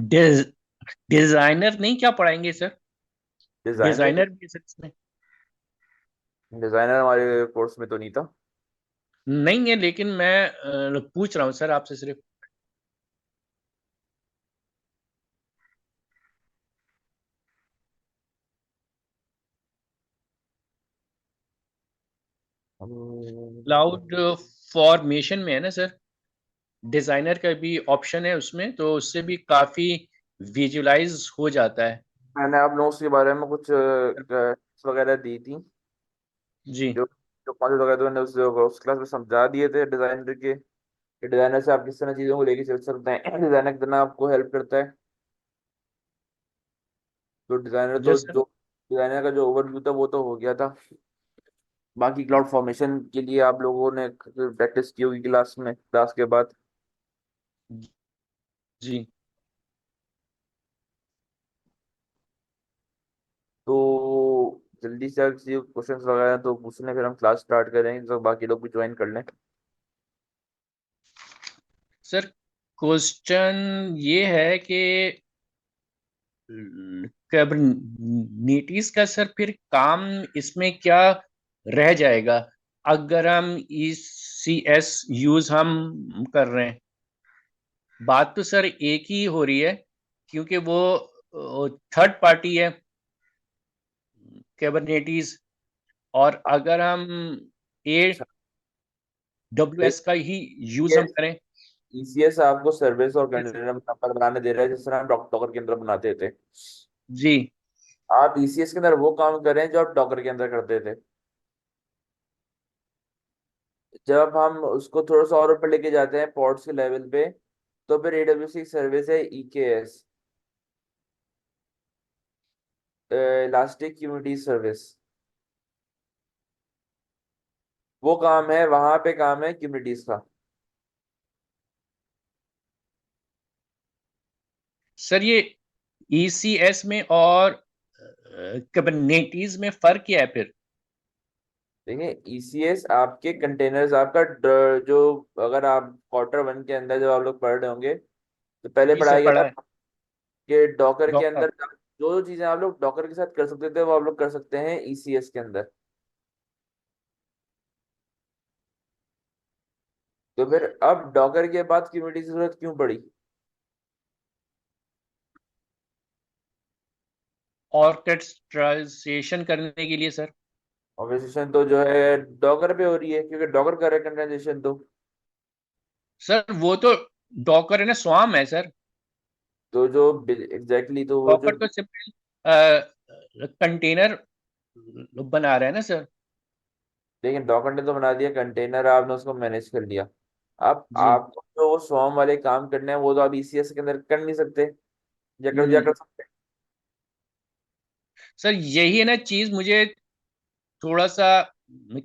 डिज, designer नहीं क्या पढ़ाएंगे सर? डिजाइनर डिजाइनर भी है सर इसमें? डिजाइनर हमारे कोर्स में तो नहीं था। नहीं है, लेकिन मैं पूछ रहा हूँ सर आपसे सिर्फ। हम- क्लाउड फॉर्मेशन में है ना सर? डिजाइनर का भी ऑप्शन है उसमें, तो उससे भी काफी विजुलाइज हो जाता है। मैंने आप नोट्स के बारे में कुछ वगैरह दी थी। जी। जो जो कॉलेज वगैरह तो मैंने उस क्लास में समझा दिए थे डिजाइनर के, कि डिजाइनर से आप किस तरह चीजों को लेके चल सकते हैं, डिजाइनर कितना आपको हेल्प करता है। तो डिजाइनर तो यस सर। जो डिजाइनर का जो ओवरव्यू था वो तो हो गया था। बाकी क्लाउड फॉर्मेशन के लिए आप लोगों ने प्रैक्टिस की होगी क्लास के बाद। जी तो जल्दी से अगर क्वेश्चंस वगैरह तो पूछने, फिर हम क्लास स्टार्ट करेंगे तो बाकी लोग भी ज्वाइन कर लें। सर, क्वेश्चन ये है कि कैबरनीटिस का सर फिर काम इसमें क्या रह जाएगा अगर हम ECS यूज हम कर रहे हैं? बात तो सर एक ही हो रही है, क्योंकि वो थर्ड पार्टी है कैबरनेटीज। और अगर हम AWS का ही यूज हम ईसीएस करें। ईसीएस आपको सर्विस और Yes, sir. कंटेनर नंबर बनाने दे रहा है, जिस तरह हम डॉकर के अंदर बनाते थे। जी। आप ईसीएस के अंदर वो काम करें जो आप डॉकर के अंदर करते थे। जब हम उसको थोड़ा सा और ऊपर लेके जाते हैं पॉड्स के लेवल पे, तो फिर एडब्ल्यूएस की सर्विस है EKS, इलास्टिक क्यूबिलिटी सर्विस। वो काम है, वहां पे काम है क्यूबिलिटीज का। सर, ये ECS में और कैबरनेटीज में फर्क क्या है फिर? देखिए, ईसीएस आपके कंटेनर्स, आपका जो, अगर आप Q1 के अंदर जब आप लोग पढ़ रहे होंगे तो पहले जी सर, पढ़ाया गया पढ़ा था है। कि डॉकर के डॉक्टर। अंदर जो जो चीजें आप लोग डॉकर के साथ कर सकते थे वो आप लोग कर सकते हैं ECS के अंदर। तो फिर अब डॉकर के बाद क्यूबिलिटी की जरूरत क्यों पड़ी? ऑर्केस्ट्राइजेशन करने के लिए सर। ऑर्गेनाइजेशन तो जो है डॉकर पे हो रही है, क्योंकि डॉकर कर रहा है कंटेनराइजेशन सर वो तो डॉकर है ना, स्वाम है सर। तो जो एग्जैक्टली तो वो जो, डॉकर तो सिंपल कंटेनर बना रहा है ना सर। लेकिन डॉकर ने तो बना दिया कंटेनर, आपने उसको मैनेज कर लिया। अब जी। आपको जो वो स्वयं वाले काम करने हैं वो तो आप ECS के अंदर कर नहीं सकते, या हम्म। कर सकते हैं। सर यही है ना चीज, मुझे थोड़ा सा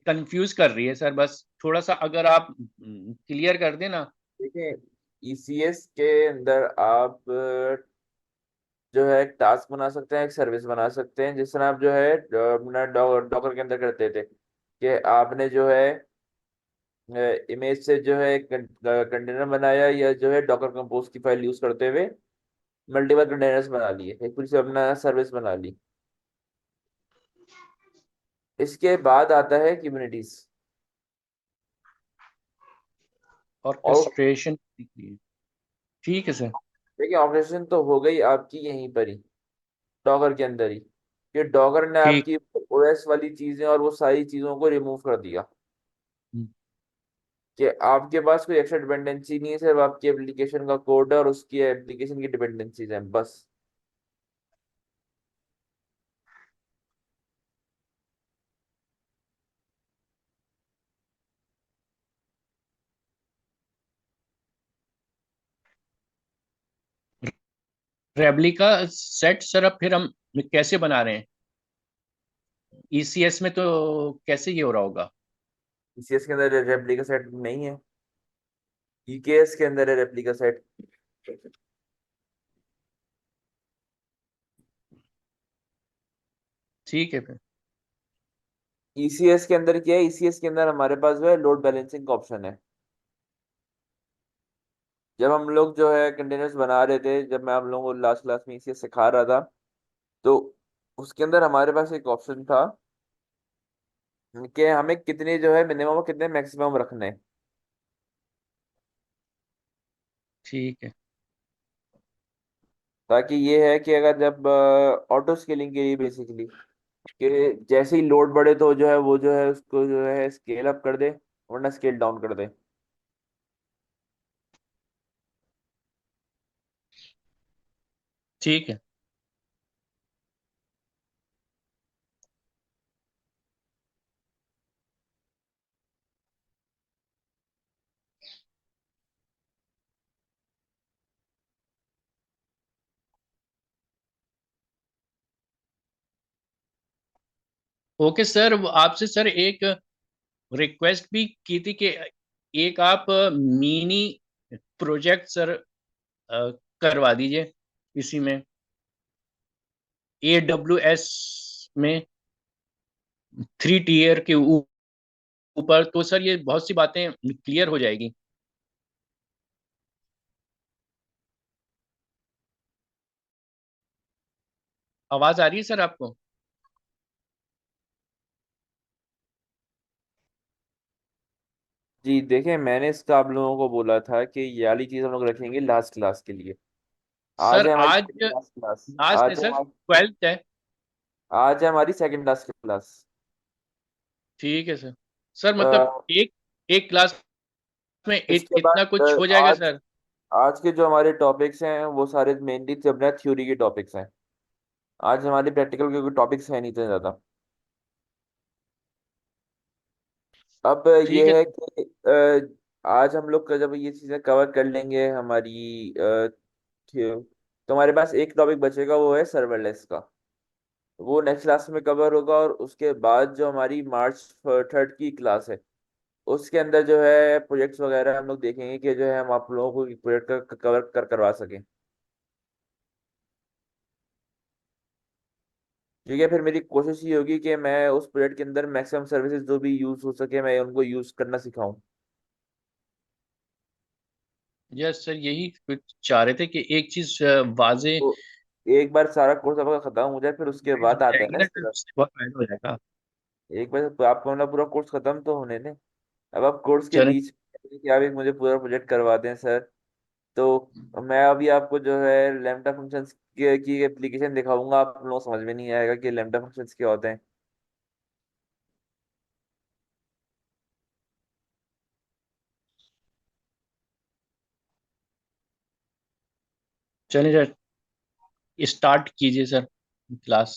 कंफ्यूज कर रही है सर। बस थोड़ा सा अगर आप क्लियर कर देना। देखिए, ECS के अंदर आप जो है एक टास्क बना सकते हैं, एक सर्विस बना सकते हैं, जिस तरह आप जो है अपना डॉकर के अंदर करते थे कि आपने जो है इमेज से जो है कंटेनर बनाया, या जो है डॉकर कंपोज की फाइल यूज करते हुए मल्टीपल कंटेनर्स बना लिए, एक पूरी से अपना सर्विस बना ली। इसके बाद आता है कम्युनिटीज। और ऑर्केस्ट्रेशन। ठीक है सर। देखिए, ऑपरेशन तो हो गई आपकी यहीं पर ही, डॉगर के अंदर ही, कि डॉगर ने ठीक। आपकी OS वाली चीजें और वो सारी चीजों को रिमूव कर दिया, कि आपके पास कोई एक्स्ट्रा डिपेंडेंसी नहीं है, सिर्फ आपकी एप्लीकेशन का कोड है और उसकी एप्लीकेशन की डिपेंडेंसीज हैं बस। रेबलिका सेट सर, अब फिर हम कैसे बना रहे हैं? ECS में तो कैसे ये हो रहा होगा? ECS के अंदर रेप्लिका सेट नहीं है, EKS के अंदर है रेप्लिका सेट। ठीक है फिर। ECS के अंदर क्या है, ECS के अंदर हमारे पास जो है लोड बैलेंसिंग का ऑप्शन है। जब हम लोग जो है कंटेनर्स बना रहे थे, जब मैं आप लोगों को लास्ट क्लास में इसे सिखा रहा था, तो उसके अंदर हमारे पास एक ऑप्शन था कि हमें कितने जो है मिनिमम और कितने मैक्सिमम रखने हैं। ठीक है। ताकि ये है कि अगर जब ऑटो स्केलिंग के लिए बेसिकली, कि जैसे ही लोड बढ़े तो जो है वो जो है उसको जो है स्केल अप कर दे, वरना स्केल डाउन कर दे। ठीक है। ओके सर, आपसे सर एक रिक्वेस्ट भी की थी कि एक आप मिनी प्रोजेक्ट सर करवा दीजिए इसी में, AWS में 3 टीयर के ऊपर, तो सर ये बहुत सी बातें क्लियर हो जाएगी। आवाज आ रही है सर आपको? जी देखें, मैंने इसका आप लोगों को बोला था कि ये वाली चीज हम लोग रखेंगे लास्ट क्लास के लिए। आज सर है हमारी आज सेकंड लास्ट क्लास। लास्ट है सर, 12th है। आज है हमारी सेकंड लास्ट क्लास। ठीक है सर। सर मतलब अ, एक एक क्लास में इसके इतना बाद कुछ हो जाएगा आज सर? आज के जो हमारे टॉपिक्स हैं वो सारे मेनली अपने थ्योरी के टॉपिक्स हैं। आज हमारे प्रैक्टिकल के कोई टॉपिक्स है नहीं इतने ज्यादा। अब ठीक है। ये है कि आज हम लोग का जब ये चीजें कवर कर लेंगे हमारी तो हमारे पास एक टॉपिक बचेगा, वो है सर्वरलेस का। वो नेक्स्ट क्लास में कवर होगा, और उसके बाद जो हमारी मार्च 3rd की क्लास है, उसके अंदर जो है प्रोजेक्ट्स वगैरह हम लोग देखेंगे कि जो है हम आप लोगों को प्रोजेक्ट कवर करवा सकें। ठीक है, फिर मेरी कोशिश ये होगी कि मैं उस प्रोजेक्ट के अंदर मैक्सिमम सर्विसेज जो भी यूज हो सके मैं उनको यूज करना सिखाऊं। यस सर, यही कुछ चाह रहे थे कि एक चीज वाजे तो एक बार सारा कोर्स आपका खत्म हो जाए, फिर उसके हो बाद आता है जाएगी ना ना इसके सर, बाद। उससे बहुत फायदा हो जाएगा। एक बार तो आपका मतलब पूरा कोर्स खत्म तो होने दें। अब आप कोर्स के चलें। बीच में कि आप एक मुझे पूरा प्रोजेक्ट करवा दें सर, तो मैं अभी आपको जो है लैम्डा फंक्शंस की एप्लीकेशन दिखाऊंगा, आप लोगों को समझ में नहीं आएगा कि लैम्डा फंक्शंस क्या होते हैं। चलिए सर, स्टार्ट कीजिए sir class.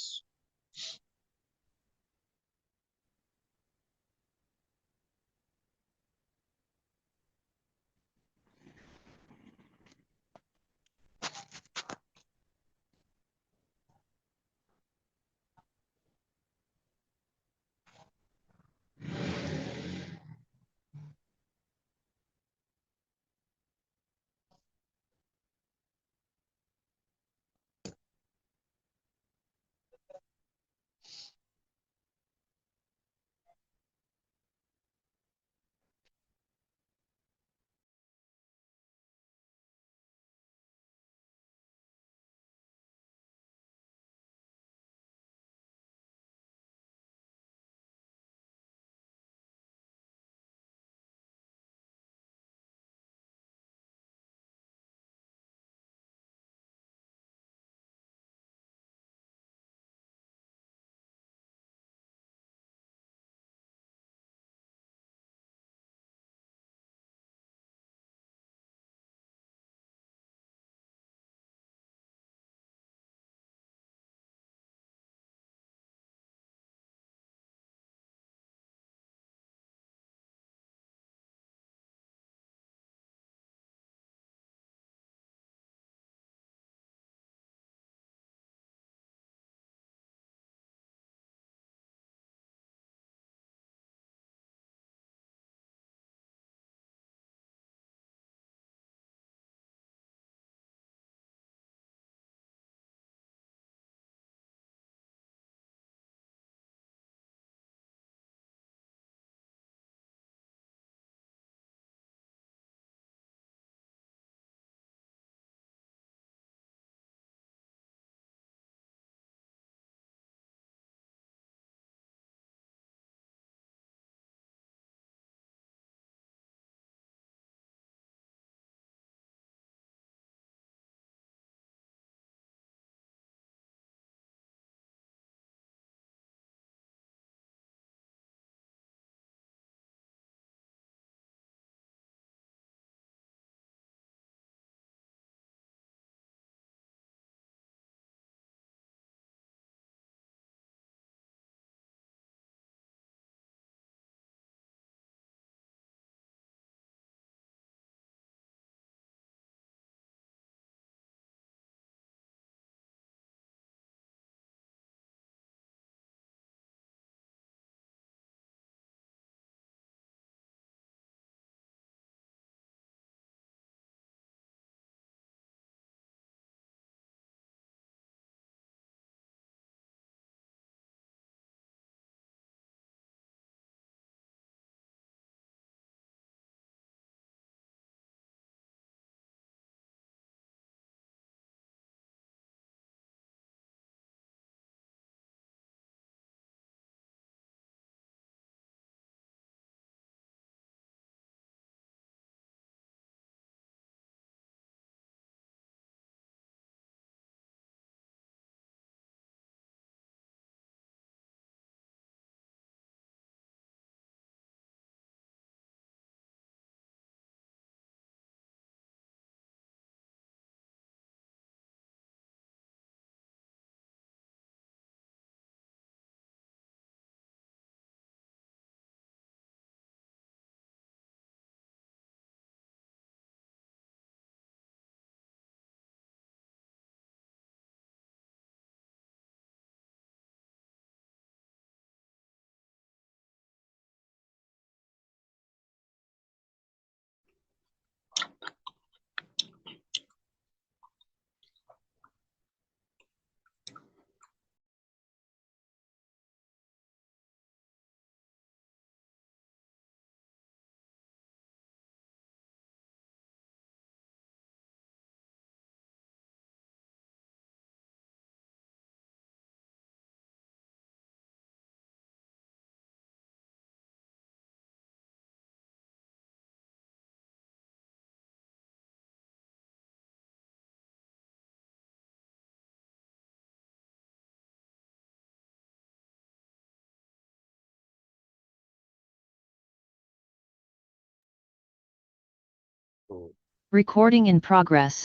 Recording in progress.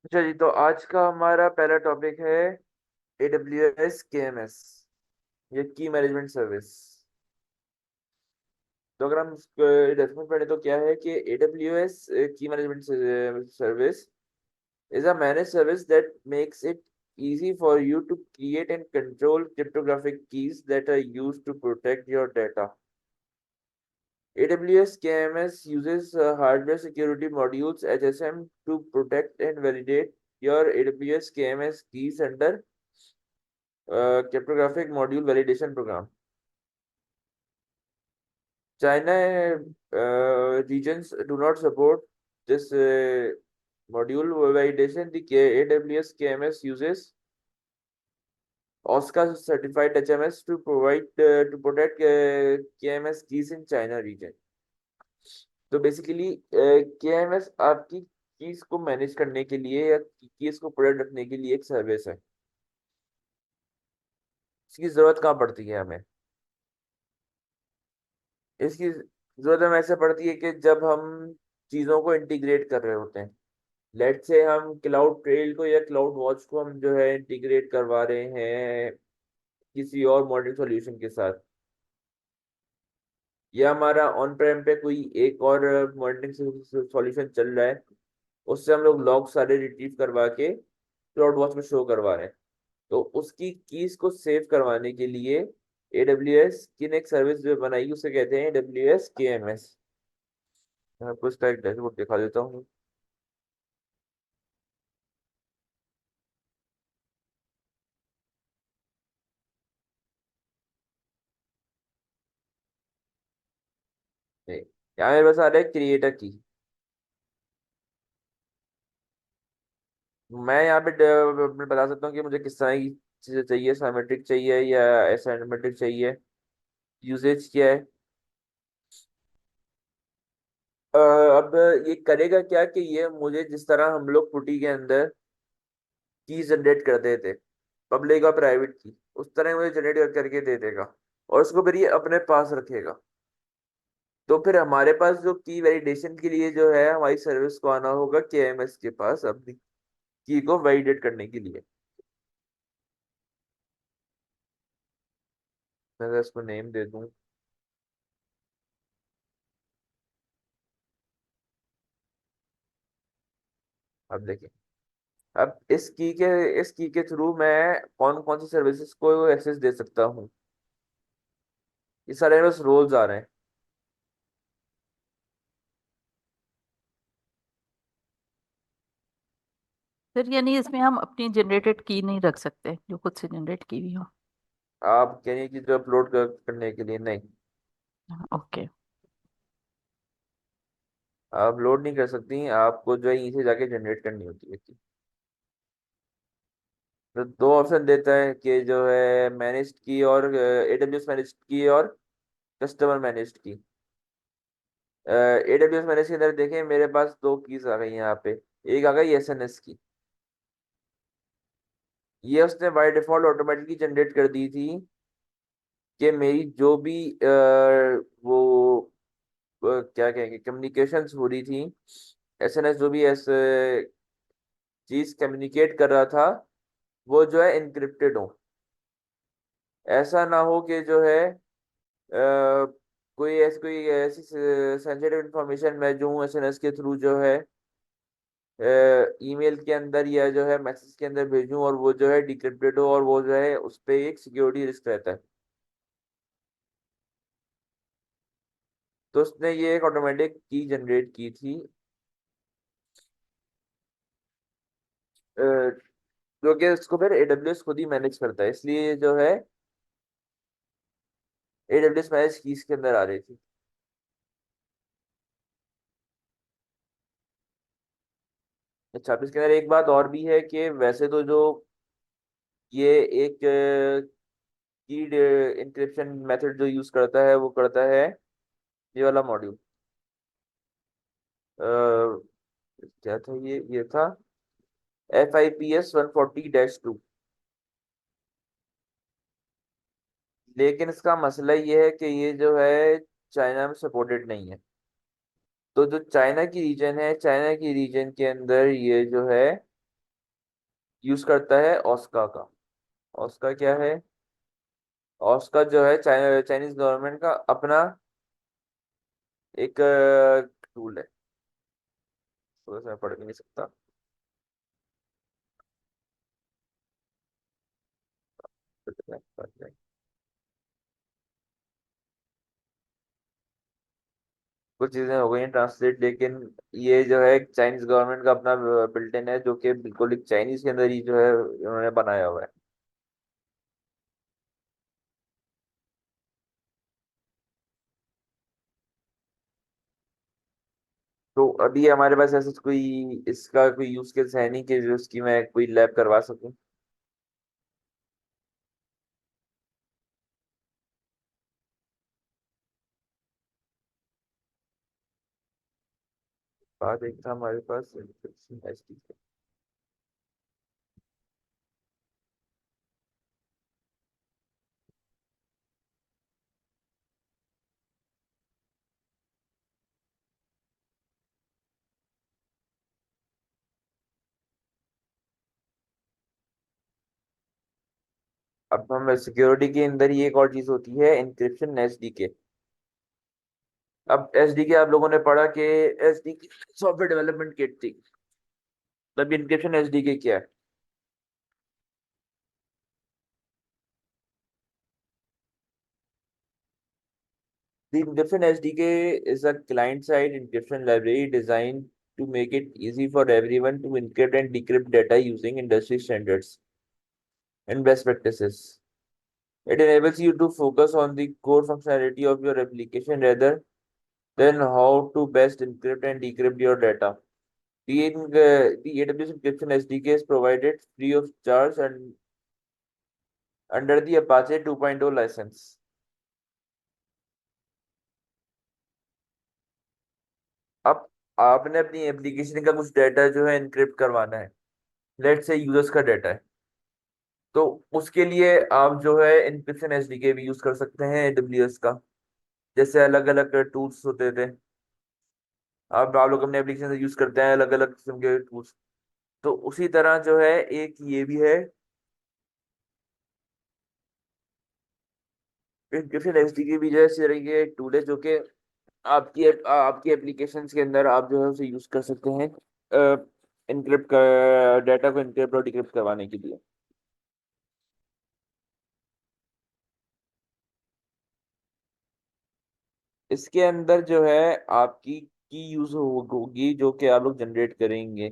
अच्छा जी, तो आज का हमारा पहला टॉपिक है AWS KMS, ये की मैनेजमेंट सर्विस। तो अगर हम डेफिनेशन पढ़े तो क्या है कि AWS key management service is a managed service that makes it easy for you to create and control cryptographic keys that are used to protect your data. AWS KMS uses hardware security modules HSM to protect and validate your AWS KMS keys under cryptographic module validation program. China regions do not support this module validation. The AWS KMS uses OSCA certified HMS to provide to protect KMS keys in China region. तो basically KMS आपकी keys को manage करने के लिए या keys को protect रखने के लिए एक सर्विस है। इसकी जरूरत कहाँ पड़ती है हमें? इसकी जरूरत हमें ऐसे पड़ती है कि जब हम चीजों को इंटीग्रेट कर रहे होते हैं। लेट से हम क्लाउड ट्रेल को या क्लाउड वॉच को हम जो है इंटीग्रेट करवा रहे हैं किसी और मॉडर्न सॉल्यूशन के साथ, या हमारा ऑन प्रेम पे कोई एक और मॉडर्न सॉल्यूशन चल रहा है, उससे हम लोग लॉग सारे रिट्रीव करवा के क्लाउड वॉच में शो करवा रहे हैं। तो उसकी कीज को सेव करवाने के लिए AWS की ने एक सर्विस जो बनाई उसे कहते हैं AWS KMS। मैं आपको इसका एक डैशबोर्ड दिखा देता हूँ। नहीं, यहाँ मेरे पास आ रहा है क्रिएटर की। मैं यहाँ पे बता सकता हूँ कि मुझे किस तरह की चीजें चाहिए, साइमेट्रिक चाहिए या एसाइमेट्रिक चाहिए, यूसेज क्या है। अब ये करेगा क्या कि ये मुझे जिस तरह हम लोग पुटी के अंदर की जनरेट करते थे, पब्लिक और प्राइवेट की, उस तरह मुझे जनरेट करके दे देगा और उसको फिर ये अपने पास रखेगा। तो फिर हमारे पास जो की वैलिडेशन के लिए जो है हमारी सर्विस को आना होगा KMS के पास अपनी की को वैलिडेट करने के लिए। मैं अगर इसको नेम दे दूं, अब देखिए, अब इस की के थ्रू मैं कौन कौन सी सर्विसेज को एक्सेस दे सकता हूँ। ये सारे बस रोल्स आ रहे हैं। फिर यानी इसमें हम अपनी जनरेटेड की नहीं रख सकते जो खुद से जनरेट की हुई हो? आप कहने की जो अपलोड करने के लिए नहीं, ओके। आप लोड नहीं कर सकती, आपको जो है यहीं से जाके जनरेट करनी होती है। तो दो ऑप्शन देता है कि जो है मैनेज्ड की और AWS मैनेज्ड की और कस्टमर मैनेज्ड की। AWS मैनेज के अंदर देखें मेरे पास दो कीज आ गई यहाँ पे। एक आ गई SNS की, ये उसने बाय डिफॉल्ट ऑटोमेटिकली जनरेट कर दी थी कि मेरी जो भी वो क्या कहेंगे कम्युनिकेशंस हो रही थी, SNS जो भी ऐसे चीज कम्युनिकेट कर रहा था वो जो है इनक्रिप्टेड हो। ऐसा ना हो कि जो है कोई ऐसी सेंसिटिव इंफॉर्मेशन मैं जो हूँ SNS के थ्रू जो है ईमेल के अंदर या जो है मैसेज के अंदर भेजूं और वो जो है डिक्रिप्टेड हो और वो जो है उस पे एक सिक्योरिटी रिस्क रहता है। तो उसने ये एक ऑटोमेटिक की जनरेट की थी जो कि उसको फिर AWS खुद ही मैनेज करता है, इसलिए जो है AWS मैनेज कीज के अंदर आ रही थी। अच्छा, अब इसके अंदर एक बात और भी है कि वैसे तो जो ये एक की इंक्रिप्शन मेथड जो यूज करता है वो करता है ये वाला मॉड्यूल, क्या था ये था FIPS 140-2। लेकिन इसका मसला ये है कि ये जो है चाइना में सपोर्टेड नहीं है। तो जो चाइना की रीजन है, चाइना की रीजन के अंदर ये जो है यूज करता है ऑस्का का। ऑस्का क्या है? ऑस्का जो है चाइनीज गवर्नमेंट का अपना एक टूल है। थोड़ा सा मैं पढ़ भी नहीं सकता। कुछ चीजें हो गई हैं ट्रांसलेट, लेकिन ये जो है चाइनीज गवर्नमेंट का अपना बिल्टन है, जो कि बिल्कुल एक चाइनीज के अंदर ही जो है उन्होंने बनाया हुआ है। तो अभी हमारे पास ऐसा कोई इसका कोई यूज केस है नहीं कि जो इसकी मैं कोई लैब करवा सकूं। बात एक था हमारे पास SDK। अब हम सिक्योरिटी के अंदर ही एक और चीज होती है इंक्रिप्शन SDK। अब SDK आप लोगों ने पढ़ा कि SDK सॉफ्टवेयर डेवलपमेंट किट थी। तब इंक्रिप्शन SDK क्या है? The encryption SDK is a client-side encryption library designed to make it easy for everyone to encrypt and decrypt data using industry standards and best practices. It enables you to focus on the core functionality of your application rather than how to best encrypt and decrypt your data. The AWS Encryption SDK is provided free of charge and under the Apache 2.0 license. अब आपने अपनी application का कुछ data जो है encrypt करवाना है, late से यूजर्स का डाटा है, तो उसके लिए आप जो है एनक्रिप्शन एसडीके भी यूज कर सकते हैं AWS का। जैसे अलग अलग टूल्स होते थे, आप लोग अपने एप्लीकेशन से यूज करते हैं अलग अलग किस्म के टूल्स, तो उसी तरह जो है एक ये भी है एनक्रिप्शन एसडीके भी जो है इसी तरह के टूल है, जो कि आपकी एप्लीकेशंस के अंदर आप जो है उसे यूज कर सकते हैं इनक्रिप्ट कर डाटा को इनक्रिप्ट और डिक्रिप्ट करवाने के लिए। इसके अंदर जो है आपकी की यूज होगी जो कि आप लोग जनरेट करेंगे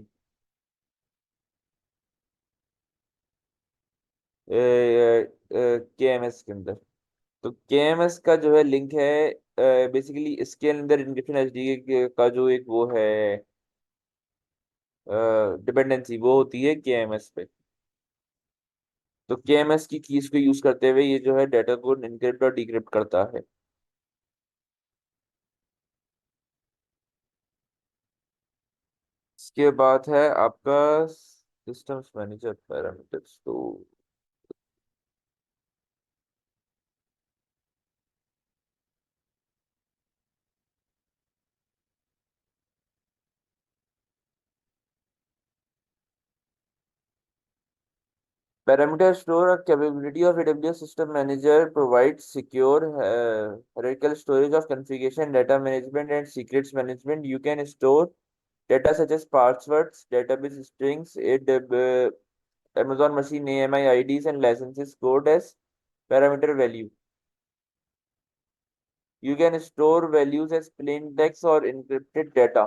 KMS के अंदर। तो KMS का जो है लिंक है बेसिकली इसके अंदर इनक्रिप्शन एसडीके का जो एक वो है डिपेंडेंसी वो होती है KMS पे। तो KMS की कीज को यूज करते हुए ये जो है डाटा को इनक्रिप्ट और डिक्रिप्ट करता है। इसके बाद है आपका सिस्टम्स मैनेजर पैरामीटर्स। तो parameter store, a capability of AWS System Manager, provides secure hierarchical storage of configuration, data management, and secrets management. You can store data such as passwords, database strings, Amazon Machine AMI IDs, and licenses stored as parameter value. You can store values as plain text or encrypted data.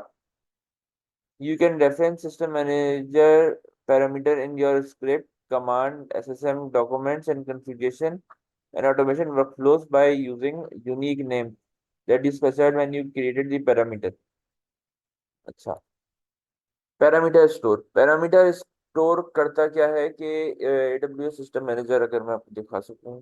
You can reference System Manager parameter in your script, command, SSM documents, and configuration and automation workflows by using unique name that you specified when you created the parameter। अच्छा, parameter store करता क्या है कि AWS system manager अगर मैं आपको दिखा सकूं।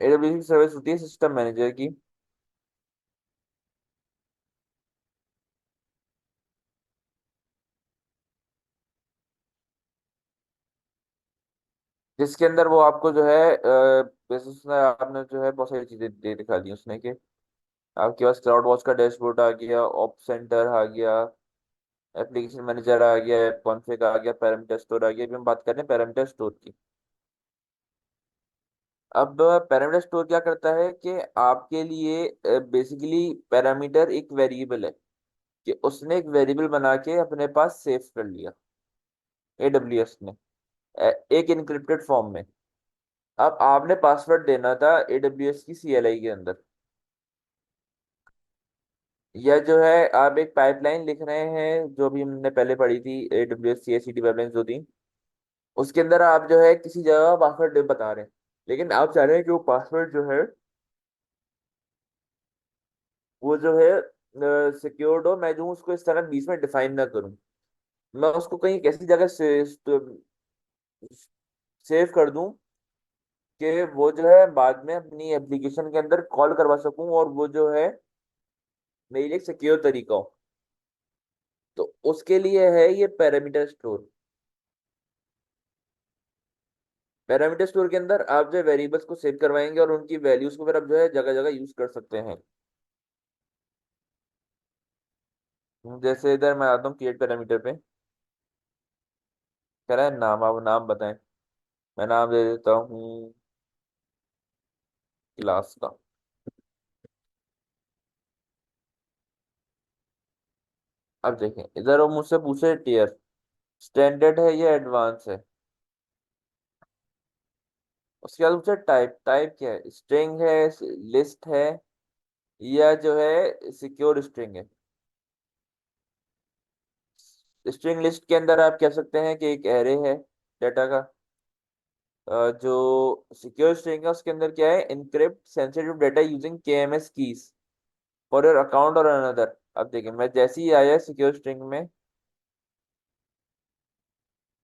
AWS की सर्विस होती है सिस्टम मैनेजर की। जिसके अंदर वो आपको जो है जैसे उसने आपने जो है बहुत सारी चीजें दे दिखा दी उसने कि आपके पास क्लाउड वॉच का डैशबोर्ड आ गया, ऑप सेंटर आ गया, एप्लीकेशन मैनेजर आ गया, ऐप कॉन्फ़िग आ गया, पैरामीटर स्टोर आ गया। अभी हम बात कर रहे हैं पैरामीटर स्टोर की। अब पैरामीटर स्टोर क्या करता है कि आपके लिए बेसिकली पैरामीटर एक वेरिएबल है, कि उसने एक वेरिएबल बना के अपने पास सेव कर लिया एडब्ल्यूएस ने एक इनक्रिप्टेड फॉर्म में। अब आपने पासवर्ड देना था एडब्ल्यूएस की सीएलआई के अंदर, या जो है आप एक पाइपलाइन लिख रहे हैं जो भी हमने पहले पढ़ी थी एडब्ल्यूएस सीआईसीडी पाइपलाइन जो थी, उसके अंदर आप जो है किसी जगह पासवर्ड बता रहे हैं, लेकिन आप चाह रहे हैं कि वो पासवर्ड जो है वो जो है सिक्योर्ड हो, मैं जो हूँ उसको इस तरह बीच में डिफाइन ना करूँ, मैं उसको कहीं एक ऐसी जगह से सेव कर दूं कि वो जो है बाद में अपनी एप्लीकेशन के अंदर कॉल करवा सकूं, और वो जो है मेरे लिए सिक्योर तरीका हो। तो उसके लिए है ये पैरामीटर स्टोर। पैरामीटर स्टोर के अंदर आप जो है वेरिएबल्स को सेव करवाएंगे और उनकी वैल्यूज को फिर आप जो है जगह जगह यूज कर सकते हैं। जैसे इधर मैं आता हूँ क्रिएट पैरामीटर पे, कह रहा है नाम, आप नाम बताएं। मैं नाम दे देता हूँ क्लास का। अब देखें इधर वो मुझसे पूछे टीयर स्टैंडर्ड है या एडवांस है। उसके बाद पूछे टाइप, टाइप क्या है, स्ट्रिंग है, लिस्ट है, या जो है सिक्योर स्ट्रिंग है। स्ट्रिंग लिस्ट के अंदर आप कह सकते हैं कि एक एरे है डाटा का। जो सिक्योर स्ट्रिंग है उसके अंदर क्या है, encrypt sensitive data using KMS keys for your account और अनदर। अब देखिए मैं जैसे ही आया सिक्योर स्ट्रिंग में,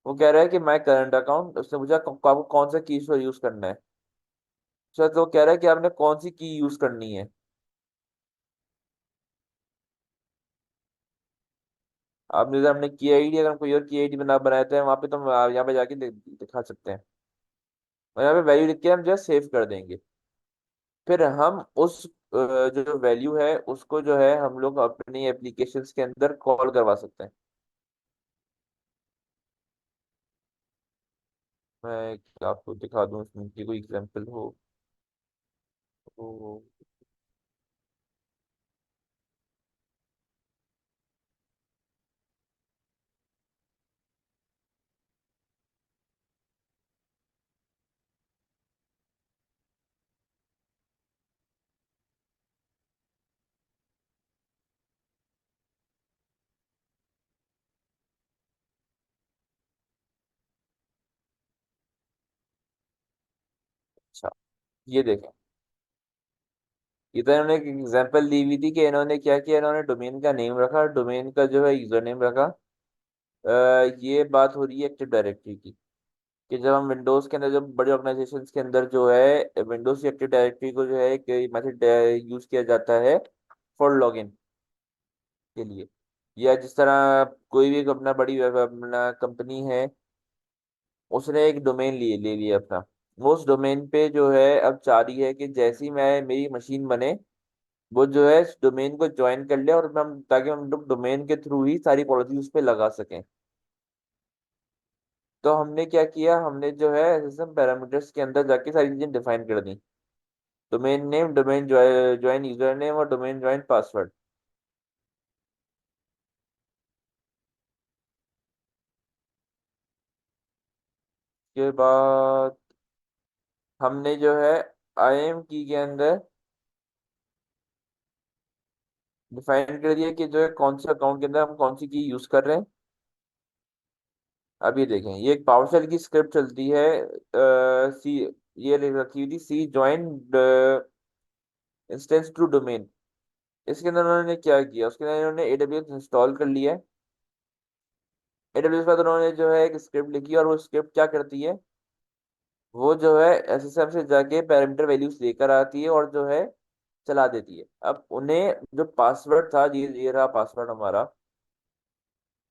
वो कह रहा है कि माई करंट अकाउंट, उसने पूछा आपको कौन सा की यूज करना है। शायद वो कह रहा है कि आपने कौन सी की यूज करनी है। आपने जैसे हमने की आईडी, अगर हम कोई और की आईडी बना बनाए थे वहां पे, तो हम यहाँ पे जाके दिखा सकते हैं, और यहाँ पे वैल्यू लिख के हम जो है सेव कर देंगे। फिर हम उस जो वैल्यू है उसको जो है हम लोग अपनी एप्लीकेशंस के अंदर कॉल करवा सकते हैं। मैं आपको दिखा दूं इसमें की कोई एग्जांपल हो तो। अच्छा, ये देखें, इधर इन्होंने एक एग्जांपल दी हुई थी कि इन्होंने क्या किया, इन्होंने डोमेन का नेम रखा, डोमेन का जो है यूजर नेम रखा। ये बात हो रही है एक्टिव डायरेक्टरी की, कि जब हम विंडोज के अंदर, जब बड़ी ऑर्गेनाइजेशंस के अंदर जो है विंडोज की एक्टिव डायरेक्टरी को जो है एक मेथड यूज किया जाता है फॉर लॉगिन के लिए। या जिस तरह कोई भी एक अपना बड़ी अपना कंपनी है, उसने एक डोमेन ले लिया अपना, वो उस डोमेन पे जो है अब चाह रही है कि जैसी मैं मेरी मशीन बने, वो जो है इस डोमेन को ज्वाइन कर ले, और हम ताकि हम लोग डोमेन के थ्रू ही सारी पॉलिसी उस पे लगा सकें। तो हमने क्या किया, हमने जो है सिस्टम पैरामीटर्स के अंदर जाके सारी चीजें डिफाइन कर दी। Domain name, domain join user name, और डोमेन ज्वाइन पासवर्ड। के बाद हमने जो है आईएम की के अंदर डिफाइन कर दिया कि जो है कौन से अकाउंट के अंदर हम कौन सी की यूज कर रहे हैं। अब ये देखें, ये एक पावरशेल की स्क्रिप्ट चलती है, सी, ये लिख रखी हुई थी C join instance to domain. इसके अंदर उन्होंने क्या किया, उसके अंदर इन्होंने एडब्ल्यूएस इंस्टॉल कर लिया है। एडब्ल्यूएस के बाद उन्होंने जो है एक स्क्रिप्ट लिखी, और वो स्क्रिप्ट क्या करती है, वो जो है एसएसएम से जाके पैरामीटर वैल्यूज लेकर आती है और जो है चला देती है। अब उन्हें जो पासवर्ड था, ये रहा पासवर्ड हमारा।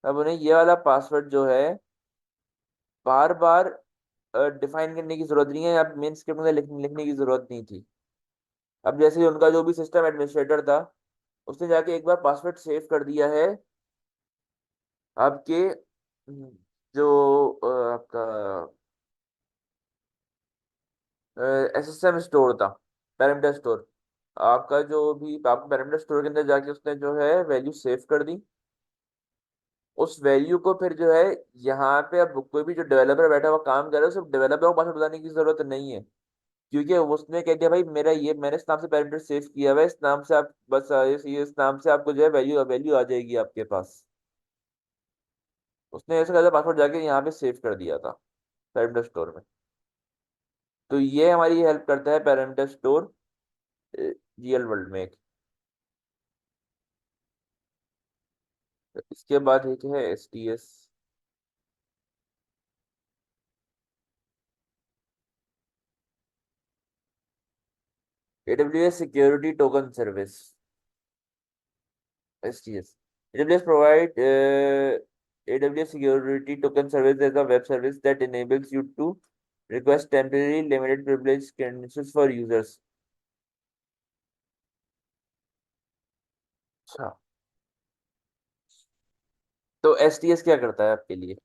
अब उन्हें ये वाला पासवर्ड जो है बार बार डिफाइन करने की जरूरत नहीं है, या मेन स्क्रिप्ट में लिखने की जरूरत नहीं थी। अब जैसे ही उनका जो भी सिस्टम एडमिनिस्ट्रेटर था, उसने जाके एक बार पासवर्ड सेव कर दिया है आपके जो आपका एसएसएम स्टोर था, पैरामीटर स्टोर, आपका जो भी आपका पैरामीटर स्टोर के अंदर जाके उसने जो है वैल्यू सेव कर दी। उस वैल्यू को फिर जो है यहाँ पे अब कोई भी जो डेवलपर बैठा हुआ काम कर रहा है, सिर्फ डेवलपर को पासवर्ड बताने की जरूरत नहीं है, क्योंकि उसने कह दिया भाई मेरा ये मैंने इस नाम से पैरामीटर सेव किया हुआ है, इस नाम से आप बस इस नाम से आपको जो है वैल्यू वैल्यू आ जाएगी आपके पास। उसने ऐसा करके पासवर्ड जाके यहाँ पे सेव कर दिया था पैरामीटर स्टोर में। तो ये हमारी हेल्प करता है पैरामीटर स्टोर रियल वर्ल्ड में। इसके बाद एक है STS. AWS security token service, STS. AWS provide AWS security token service as a web service that enables you to request temporary limited privilege credentials for users. अच्छा, तो STS क्या करता है आपके लिए?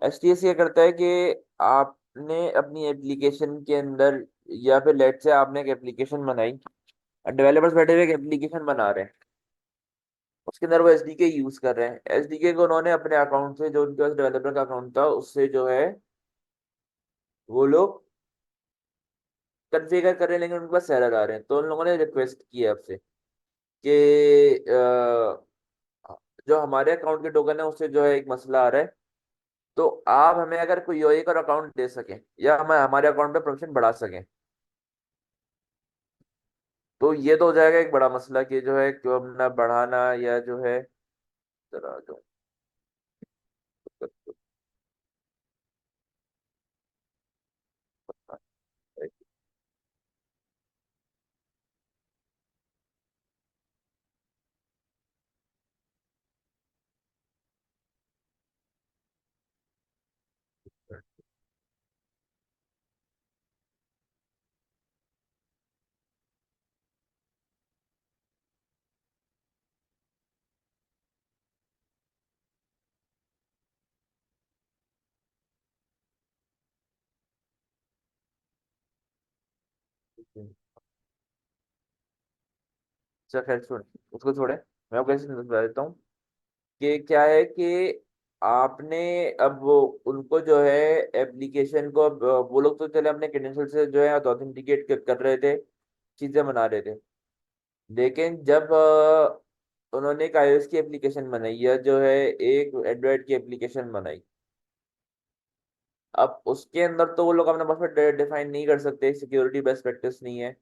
STS ये करता है कि आपने अपनी एप्लीकेशन के अंदर, या फिर लेट से आपने एक एप्लीकेशन बनाई, डेवलपर्स बैठे हुए एक एप्लीकेशन बना रहे हैं, उसके अंदर वो एसडीके यूज कर रहे हैं। एसडीके को उन्होंने अपने अकाउंट से, जो उनके पास डेवलपर का अकाउंट था उससे जो है वो लोग कन्फिगर कर रहे हैं, लेकिन उनके पास एरर आ रहे हैं। तो उन लोगों ने रिक्वेस्ट की है आपसे कि जो हमारे अकाउंट के टोकन है उससे जो है एक मसला आ रहा है, तो आप हमें अगर कोई एक और अकाउंट दे सकें, या हम हमारे अकाउंट पे परमिशन बढ़ा सकें, तो ये तो हो जाएगा एक बड़ा मसला कि जो है क्यों अपना बढ़ाना, या जो है जरा जो अच्छा खैर छोड़, उसको छोड़े, मैं आपको कैसे बता देता हूँ कि क्या है कि आपने अब वो उनको जो है एप्लीकेशन को, अब वो लोग तो चले अपने क्रेडेंशियल से जो है ऑथेंटिकेट कर रहे थे, चीजें बना रहे थे, लेकिन जब उन्होंने एक iOS की एप्लीकेशन बनाई, या जो है एक एंड्रॉयड की एप्लीकेशन बनाई, अब उसके अंदर तो वो लोग अपना पासवर्ड डिफाइन नहीं कर सकते, सिक्योरिटी बेस्ट प्रैक्टिस नहीं है,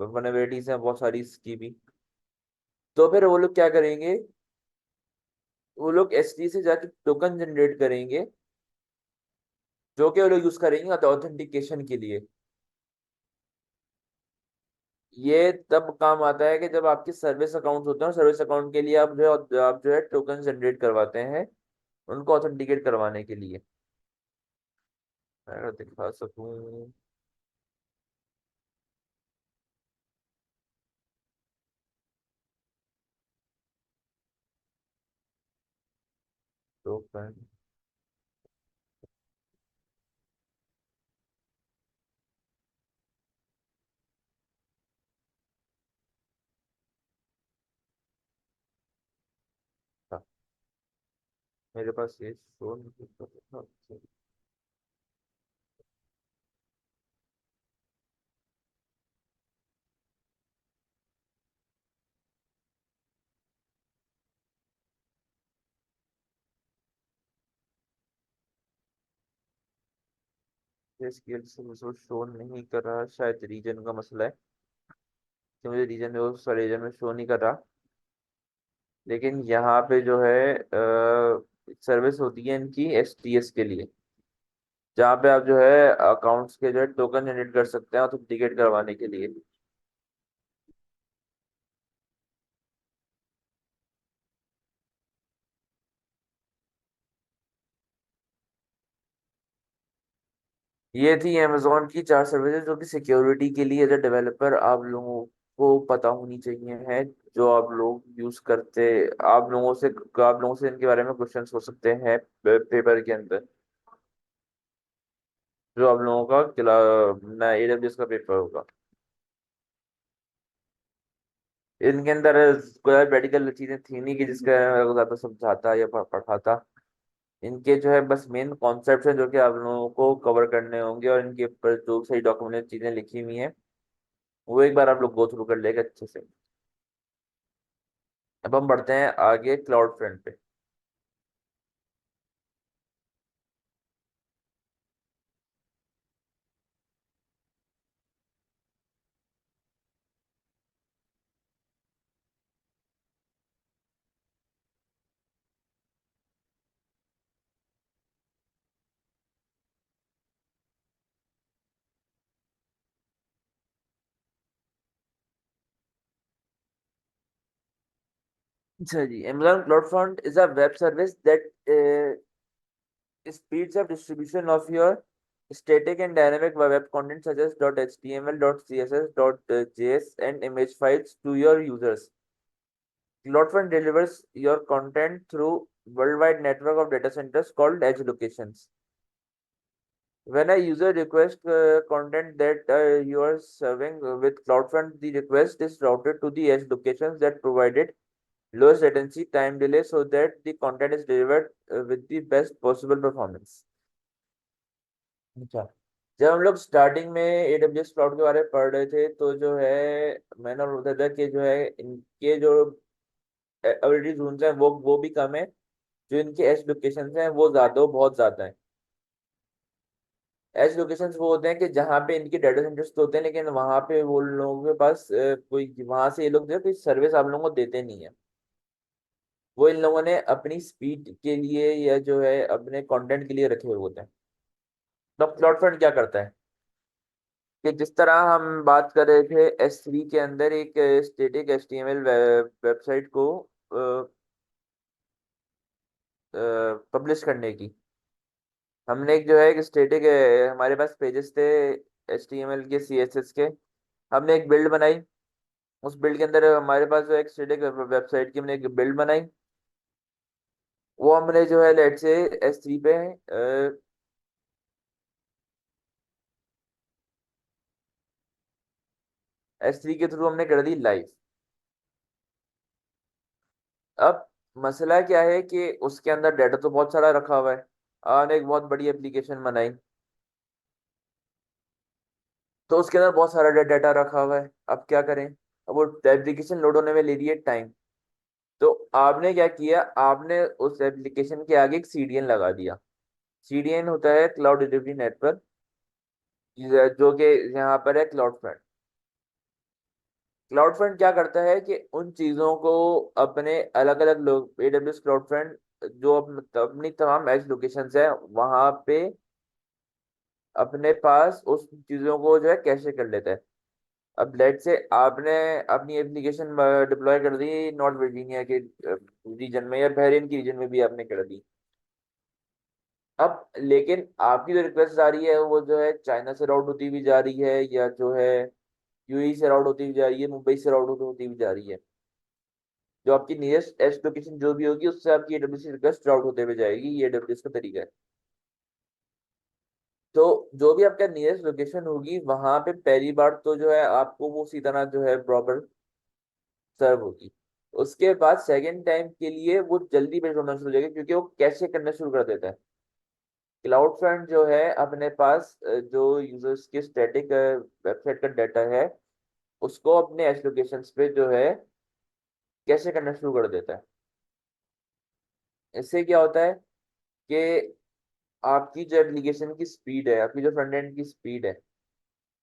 वनरेबिलिटीज हैं बहुत सारी इसकी भी। तो फिर वो लोग क्या करेंगे, वो लोग एसडी से जाके टोकन जनरेट करेंगे, जो कि वो लोग यूज करेंगे ऑथेंटिकेशन के लिए। ये तब काम आता है कि जब आपके सर्विस अकाउंट होते हैं, सर्विस अकाउंट के लिए आप जो है टोकन जनरेट करवाते हैं उनको ऑथेंटिकेट करवाने के लिए। मैं अगर दिखा सकूं टोकन, मेरे पास ये शो नहीं कर रहा। ये स्केल से मुझे शो नहीं कर रहा, शायद रीजन का मसला है कि मुझे रीजन में उस रीजन में शो नहीं कर रहा। लेकिन यहाँ पे जो है सर्विस होती है इनकी एसटीएस के लिए, जहाँ पे आप जो है अकाउंट्स के जो है टोकन जनरेट कर सकते हैं ऑथेंटिकेट करवाने के लिए। ये थी अमेजोन की 4 सर्विसेज जो कि सिक्योरिटी के लिए एज अ डेवलपर आप लोगों को पता होनी चाहिए है, जो आप लोग यूज करते। आप लोगों से इनके बारे में क्वेश्चंस हो सकते हैं पेपर के अंदर, जो आप लोगों का ना AWS का पेपर होगा। इनके अंदर कोई प्रैक्टिकल चीजें थी नहीं कि जिसके बारे में ज्यादा समझाता या पढ़ाता। इनके जो है बस मेन कॉन्सेप्ट हैं जो कि आप लोगों को कवर करने होंगे, और इनके ऊपर जो सही डॉक्यूमेंट चीजें लिखी हुई हैं वो एक बार आप लोग गो थ्रू कर लेगा अच्छे से। अब हम बढ़ते हैं आगे क्लाउड फ्रंट पे। अच्छा जी, Amazon CloudFront is a web service that speeds up distribution of your static and dynamic web content such as .html, .css, .js, and image files to your users. CloudFront delivers your content through worldwide network of data centers called edge locations. When a user requests content that you are serving with CloudFront, the request is routed to the edge locations that provided lowest latency, time delay, so that the content is delivered with the best possible performance. अच्छा, जब हम लोग starting में AWS cloud के बारे में पढ़ रहे थे तो जो है मैंने और बताया था कि जो है इनके जो एबिलिटी जोन्स हैं वो भी कम है, जो इनके एज लोकेशन हैं वो ज्यादा बहुत ज्यादा है। एज लोकेशन वो होते हैं कि जहाँ पे इनके डाटा सेंटर्स तो होते हैं, लेकिन वहां पे वो लोगों के पास कोई वहां से ये लोग जो है कोई सर्विस आप लोगों को देते नहीं है। वो इन लोगों ने अपनी स्पीड के लिए या जो है अपने कंटेंट के लिए रखे हुए होते हैं। तो क्लाउड फ्रंट क्या करता है कि जिस तरह हम बात कर रहे थे S3 के अंदर एक स्टैटिक HTML वेबसाइट को पब्लिश करने की, हमने एक जो है एक स्टैटिक हमारे पास पेजेस थे HTML के CSS के, हमने एक बिल्ड बनाई। उस बिल्ड के अंदर हमारे पास जो एक स्टैटिक वेबसाइट की हमने एक बिल्ड बनाई। वो हमने जो है लेट से S3 पे S3 के थ्रू हमने कर दी लाइव। अब मसला क्या है कि उसके अंदर डाटा तो बहुत सारा रखा हुआ है, हमने एक बहुत बड़ी एप्लीकेशन बनाई तो उसके अंदर बहुत सारा डाटा रखा हुआ है। अब क्या करें, अब वो एप्लीकेशन लोड होने में ले रही है टाइम। तो आपने क्या किया, आपने उस एप्लीकेशन के आगे एक CDN लगा दिया। CDN होता है क्लाउड डिलीवरी नेटवर्क, जो कि यहाँ पर है क्लाउड फ्रंट। क्लाउड फ्रंट क्या करता है कि उन चीजों को अपने अलग अलग लोग AWS क्लाउड फ्रंट जो अपनी तमाम एज लोकेशंस है वहां पे अपने पास उस चीजों को जो है कैशे कर लेता है। अब लेट से आपने अपनी एप्लीकेशन डिप्लॉय कर दी नॉर्थ वर्जीनिया के रीजन में या बहरीन की रीजन में भी आपने कर दी। अब लेकिन आपकी जो रिक्वेस्ट आ रही है वो जो है चाइना से राउट होती हुई जा रही है, या जो है UAE से राउट होती हुई जा रही है, मुंबई से राउट होती हुई जा रही है। जो आपकी नियरेस्ट एज लोकेशन जो भी होगी उससे आपकी AWS रिक्वेस्ट राउट होते हुए जाएगी, ये AWS का तरीका है। तो जो भी आपका नियरेस्ट लोकेशन होगी वहां पे पहली बार तो जो है आपको वो उसी तरह जो है प्रॉपर सर्व होगी। उसके बाद सेकेंड टाइम के लिए वो जल्दी पेज होना शुरू हो जाएगा क्योंकि वो कैसे करना शुरू कर देता है। क्लाउड फ्रंट जो है अपने पास जो यूजर्स के स्टैटिक वेबसाइट का डाटा है उसको अपने एच लोकेशंस पे जो है कैसे करना शुरू कर देता है। इससे क्या होता है कि आपकी जो एप्लीकेशन की स्पीड है, आपकी जो फ्रंट एंड की स्पीड है,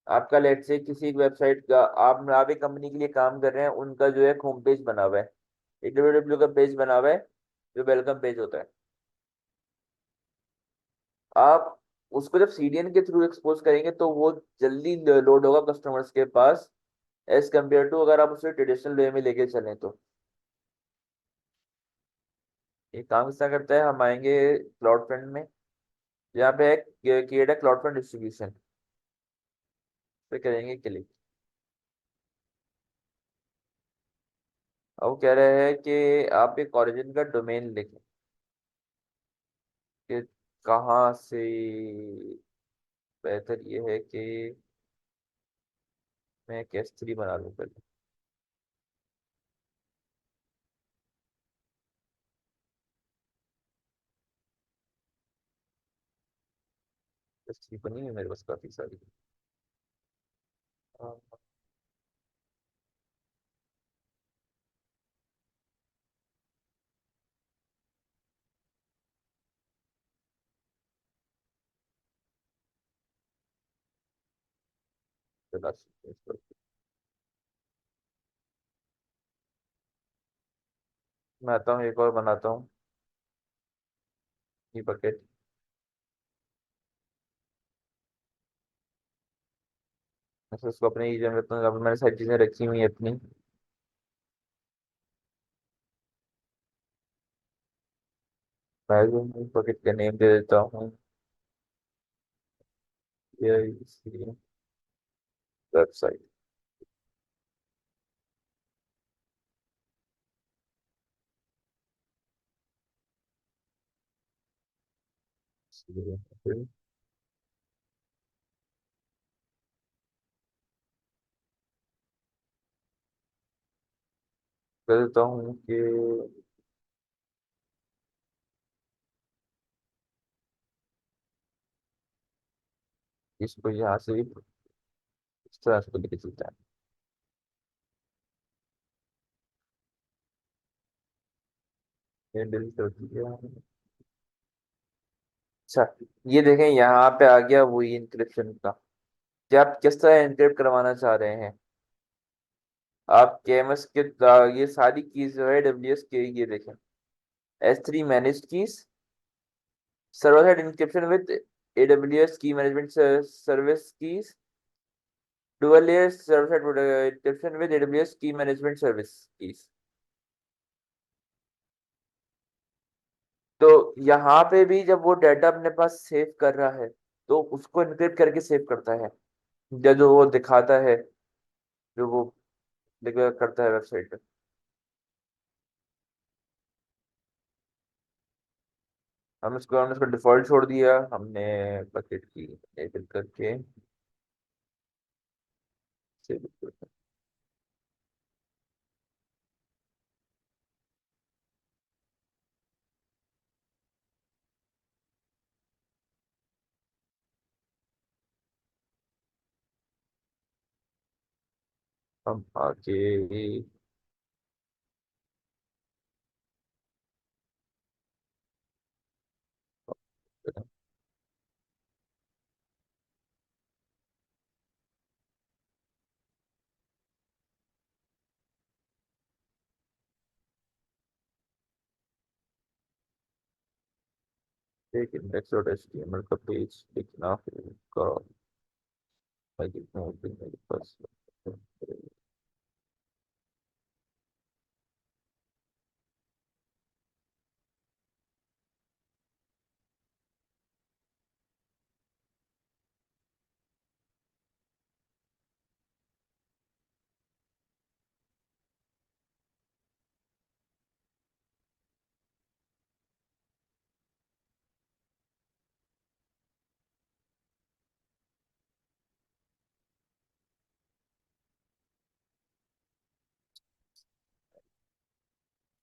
आपका लेट से किसी एक वेबसाइट का आप एक कंपनी के लिए काम कर रहे हैं, उनका जो है होम पेज बना हुआ है, एक डब्ल्यू का पेज बना हुआ है जो वेलकम पेज होता है। आप उसको जब CDN के थ्रू एक्सपोज करेंगे तो वो जल्दी लोड होगा कस्टमर्स के पास, एज कम्पेयर टू अगर आप उसे ट्रेडिशनल वे में लेके चलें तो। ये काम किस तरह करता है, हम आएंगे क्लाउड फ्रंट में। यहाँ पे है create a cloud for distribution पे करेंगे क्लिक। अब वो कह रहे हैं कि आप एक ओरिजिन का डोमेन लिखें कि कहाँ से। बेहतर ये है कि मैं एक S3 बना लूँ पहले। S3 बनी है मेरे पास काफी सारी। हाँ, चला सकते हैं इस पर। मैं आता हूँ, एक और बनाता हूँ ये बकेट। मैं उसको अपने ही जरूरत में मैंने सारी चीजें रखी हुई है अपनी। मैं बकेट का नेम दे देता हूँ ये इसी वेबसाइट। कर देता हूँ कि इसको यहाँ से इस तरह से लेके चलता है। ये डिलीट कर दिया। अच्छा, ये देखें यहाँ पे आ गया वही इंक्रिप्शन का कि आप किस तरह एन्क्रिप्ट करवाना चाह रहे हैं। आप केएमएस के ये सारी कीज जो है AWS के ये देखें। S3 managed keys, server side encryption with AWS key management service keys, dual layer server side encryption with AWS key management service keys. तो यहाँ पे भी जब वो डाटा अपने पास सेव कर रहा है तो उसको एन्क्रिप्ट करके सेव करता है, जो वो दिखाता है, जो वो करता है वेबसाइट पे। हमने इसको डिफॉल्ट छोड़ दिया, हमने बकेट की लेबल करके सेव कर। हम आगे एक index.html का पेज लिखना होगा। मैं लिखता हूँ कि मेरे पास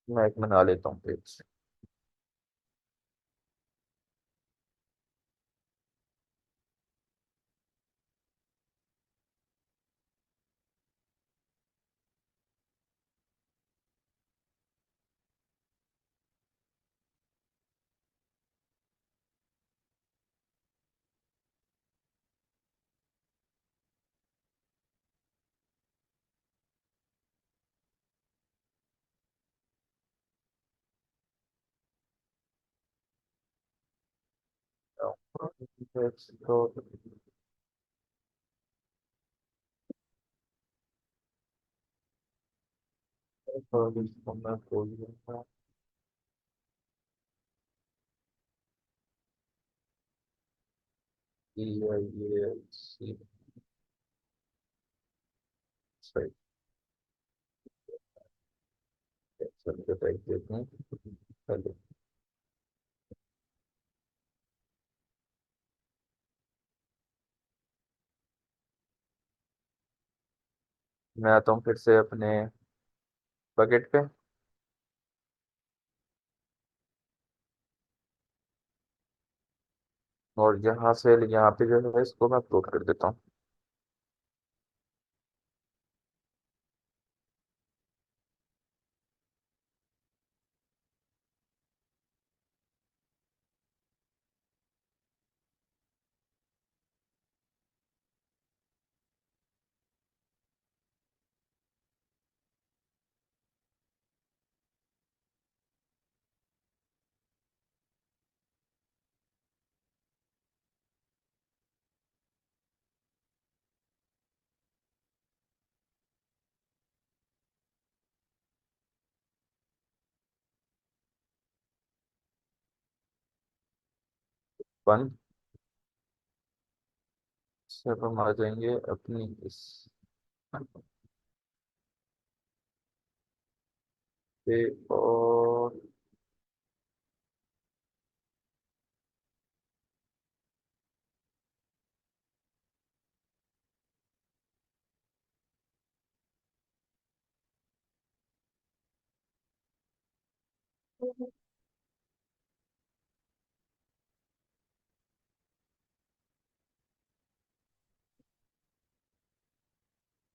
मैं एक बना लेता हूँ पेज। तो इसको मैं खोल लूंगा। EIELC सही सबके टाइप देते हैं। चलो मैं आता हूँ फिर से अपने बकेट पे। और यहाँ से यहाँ पे जो है इसको मैं अपलोड कर देता हूँ। बंद से अब हम आ जाएंगे अपनी इस पे। और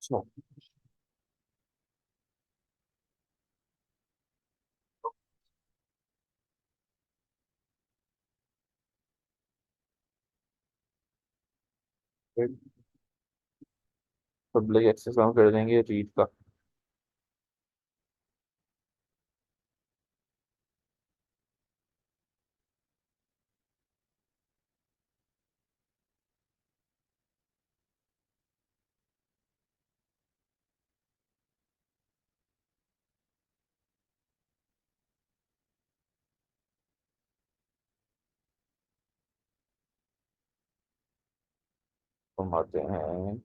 अच्छा, पब्लिक एक्सेस हम कर देंगे रीड का। हम आते हैं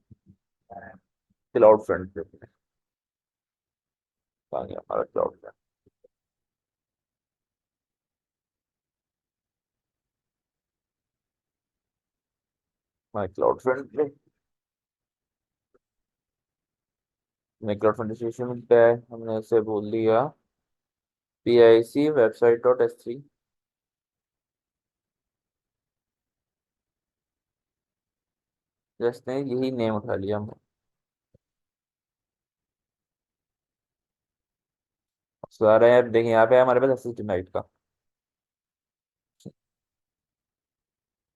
क्लाउड फ्रंट पे। आ गया हमारा क्लाउड फ्रंट। हमारे क्लाउड फ्रंट पे मैं क्लाउड फ्रंट डिस्ट्रीब्यूशन पे है, हमने इसे बोल दिया PIC website dot S3। Just ने यही नेम उठा लिया हमने। सारा है देखिए यहाँ पे है हमारे पास SSD का।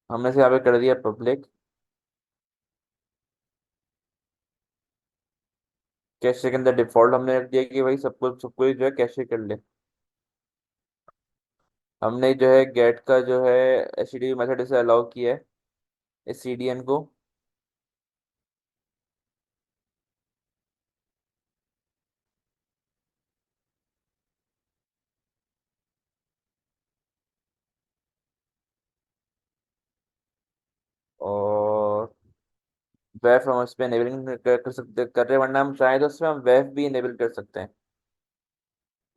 हमने से यहाँ पे कर दिया पब्लिक। कैशे के अंदर डिफॉल्ट हमने रख दिया कि भाई सबको सबको जो है कैशे कर ले। हमने जो है गेट का जो है HTTP मेथड इसे अलाउ किया है इस CDN को। और वेफ हम इस पे इनेबलिंग कर सकते कर रहे हैं, वरना हम चाहें तो उसमें हम वेफ भी इनेबल कर सकते हैं।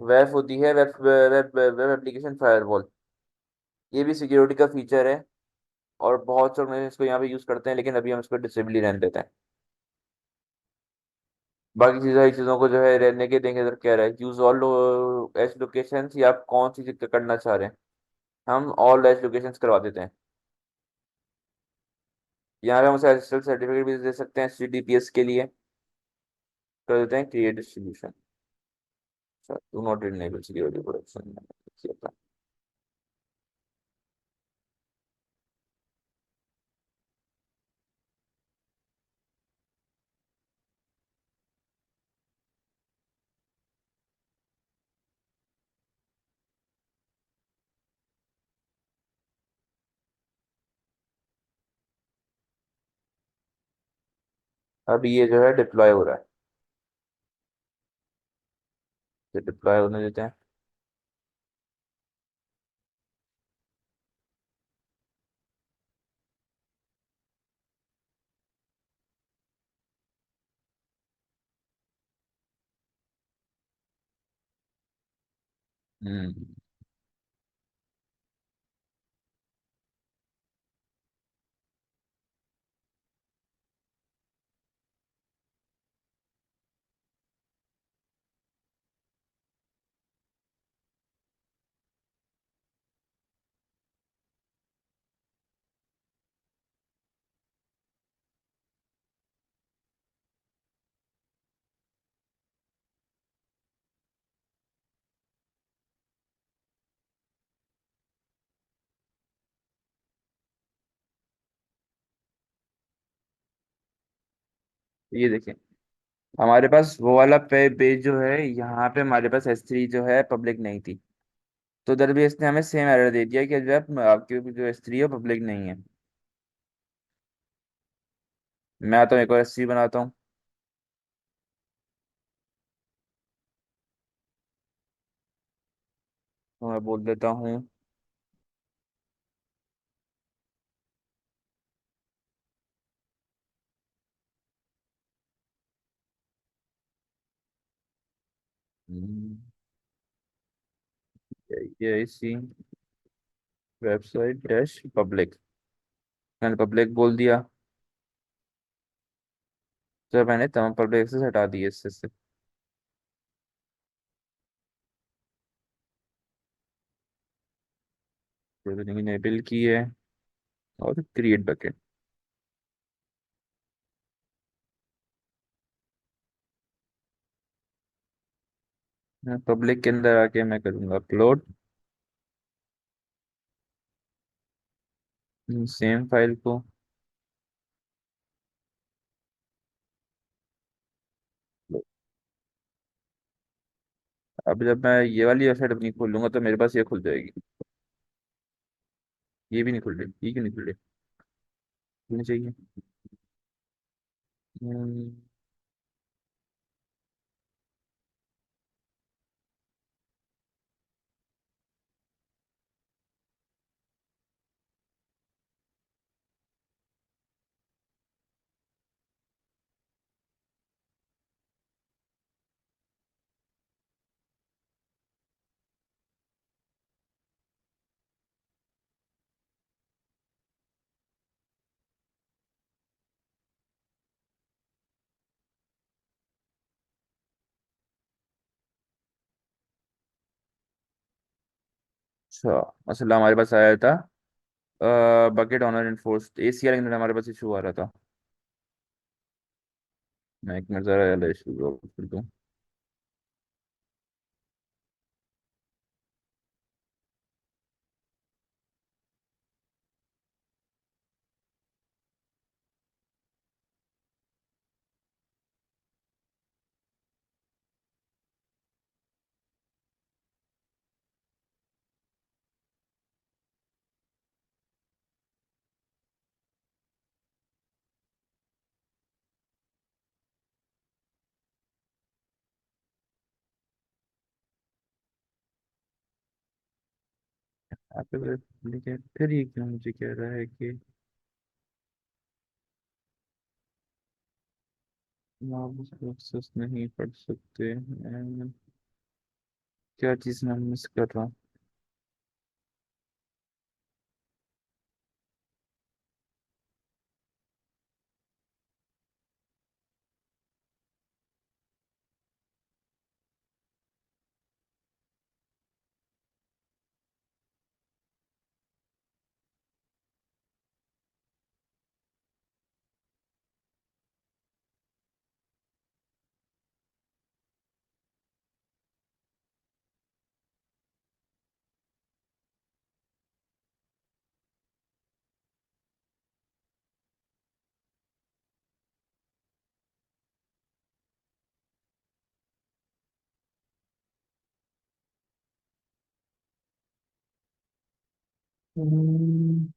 वेफ होती है web web web application firewall. ये भी सिक्योरिटी का फीचर है और बहुत से लोग इसको यहाँ पे यूज करते हैं, लेकिन अभी हम इसको डिसेबल ही रहने देते हैं। बाकी चीज़ों चीज़ों को जो है रहने के देंगे इधर क्या रहा है यूज ऑल एज लोकेशन, या आप कौन सी चीज करना चाह रहे हैं। हम ऑल एज लोकेशन करवा देते हैं। यहाँ पे हम उसे एसएसएल सर्टिफिकेट भी दे सकते हैं HTTPS के लिए। कर देते हैं create distribution. Do not enable security protection. अब ये जो है डिप्लॉय हो रहा है, तो डिप्लॉय होने देते हैं। हम्म। ये देखिए, हमारे पास वो वाला पेज जो है, यहाँ पे हमारे पास S3 जो है पब्लिक नहीं थी। तो उधर भी इसने हमें सेम एरर दे दिया कि जो है आपकी जो S3 है पब्लिक नहीं है। मैं आता हूँ एक और S3 बनाता हूँ। तो मैं बोल देता हूँ ये इसी वेबसाइट डैश पब्लिक, मैंने पब्लिक बोल दिया। तो मैंने तमाम पब्लिक एक्सेस हटा दिए इससे से। इनेबल की है और क्रिएट बकेट। पब्लिक के अंदर आके मैं करूँगा अपलोड सेम फाइल को। अब जब मैं ये वाली वेबसाइट अपनी खोलूंगा तो मेरे पास ये खुल जाएगी। ये भी नहीं खुल रही, ये क्यों नहीं खुल रही? खुलनी चाहिए। हम्म, अच्छा, मसला हमारे पास आया था बकेट ऑनर इन्फोर्स ACL के अंदर हमारे पास इशू आ रहा था। मैं एक मिनट जरा इशू कर दूँ। यहाँ पे लेकिन फिर ये क्यों मुझे कह रहा है कि आप उसको एक्सेस नहीं कर सकते हैं? क्या चीज़ मैं मिस कर रहा हूँ? हम्म,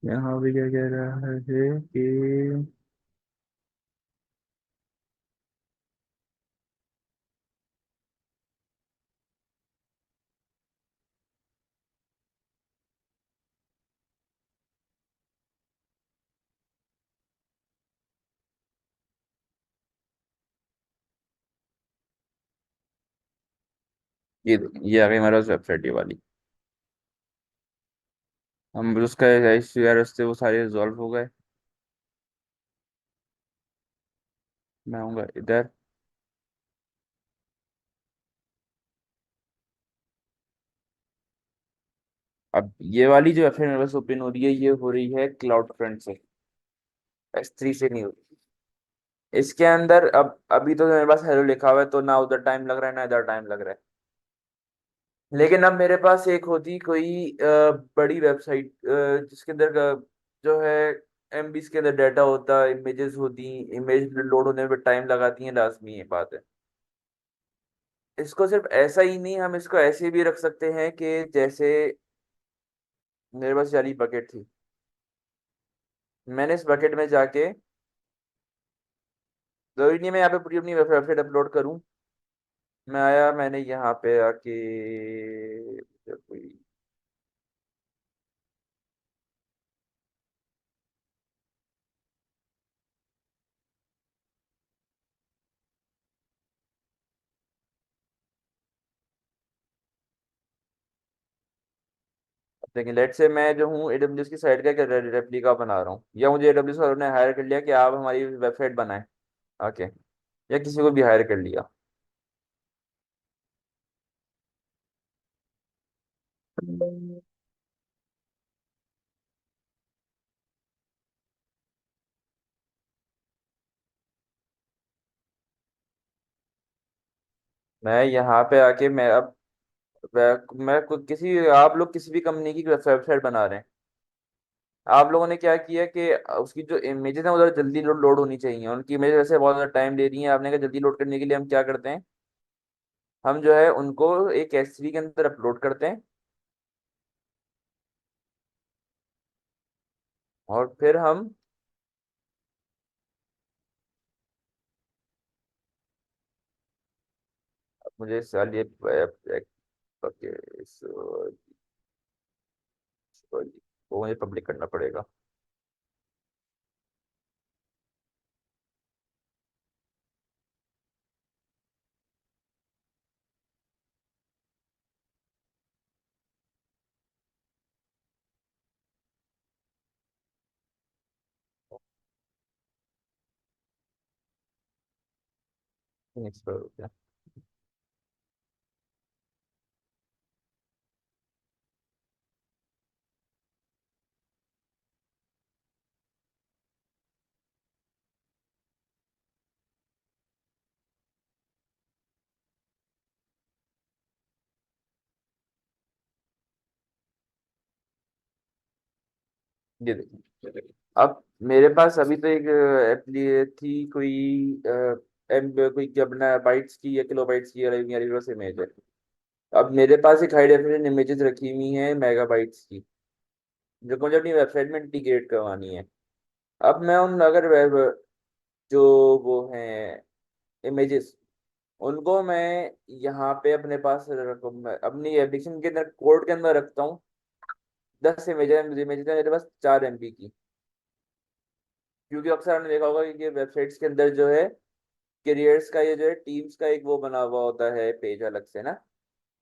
यहाँ भी क्या कह रहा है कि ये आ गई हमारे पास वेबसाइट ये वाली। हम उसका यार उससे वो सारे रिजॉल्व हो गए। मैं आऊंगा इधर। अब ये वाली जो वेबसाइट मेरे पास ओपन हो रही है ये हो रही है क्लाउड फ्रंट से, S3 से नहीं हो रही। इसके अंदर अब अभी तो मेरे पास हेलो लिखा हुआ है तो ना उधर टाइम लग रहा है ना इधर टाइम लग रहा है। लेकिन अब मेरे पास एक होती कोई बड़ी वेबसाइट जिसके अंदर जो है MBs के अंदर डाटा होता है, इमेजेस होती, इमेज लोड होने में टाइम लगाती हैं, लाजमी ये बात है। इसको सिर्फ ऐसा ही नहीं, हम इसको ऐसे भी रख सकते हैं कि जैसे मेरे पास वाली बकेट थी, मैंने इस बकेट में जाके, जरूरी नहीं मैं यहाँ पे पूरी अपनी वेबसाइट अपलोड करूँ। मैं आया, मैंने यहाँ पे आके कोई देखिए लेट से मैं जो हूँ AWS की साइट का एक रेप्लिका बना रहा हूँ, या मुझे AWS वालों ने हायर कर लिया कि आप हमारी वेबसाइट बनाएं, ओके, या किसी को भी हायर कर लिया। मैं यहाँ पे आके मैं अब किसी आप लोग किसी भी कंपनी की वेबसाइट बना रहे हैं, आप लोगों ने क्या किया कि उसकी जो इमेजेस हैं वो जरा जल्दी लोड होनी चाहिए, उनकी इमेज वैसे बहुत ज़्यादा टाइम ले रही है, आपने कहा जल्दी लोड करने के लिए हम क्या करते हैं, हम जो है उनको एक S3 के अंदर अपलोड करते हैं, और फिर हम मुझे साल ये ओके वो मुझे पब्लिक करना पड़ेगा। नेक्स्ट पर हो गया। ये देखिए अब मेरे पास अभी तो एक एप्ली थी कोई कोई क्या अपना बाइट्स की या किलोबाइट्स की मेरी बस इमेज है। अब मेरे पास एक हाई डेफिनेशन इमेजेस रखी हुई हैं मेगाबाइट्स की, जो कि मुझे अपनी वेबसाइट में इंटीग्रेट करवानी है। अब मैं उन अगर वेब जो वो हैं इमेजेस, उनको मैं यहाँ पे अपने पास अपनी एप्लीकेशन के अंदर कोड के अंदर रखता हूँ। 10 इमेजेस इमेजेस है मेरे पास 4 MB की, क्योंकि अक्सर हमने देखा होगा कि वेबसाइट्स के अंदर जो है करियर्स का ये जो है टीम्स का एक वो बना हुआ होता है पेज अलग से ना।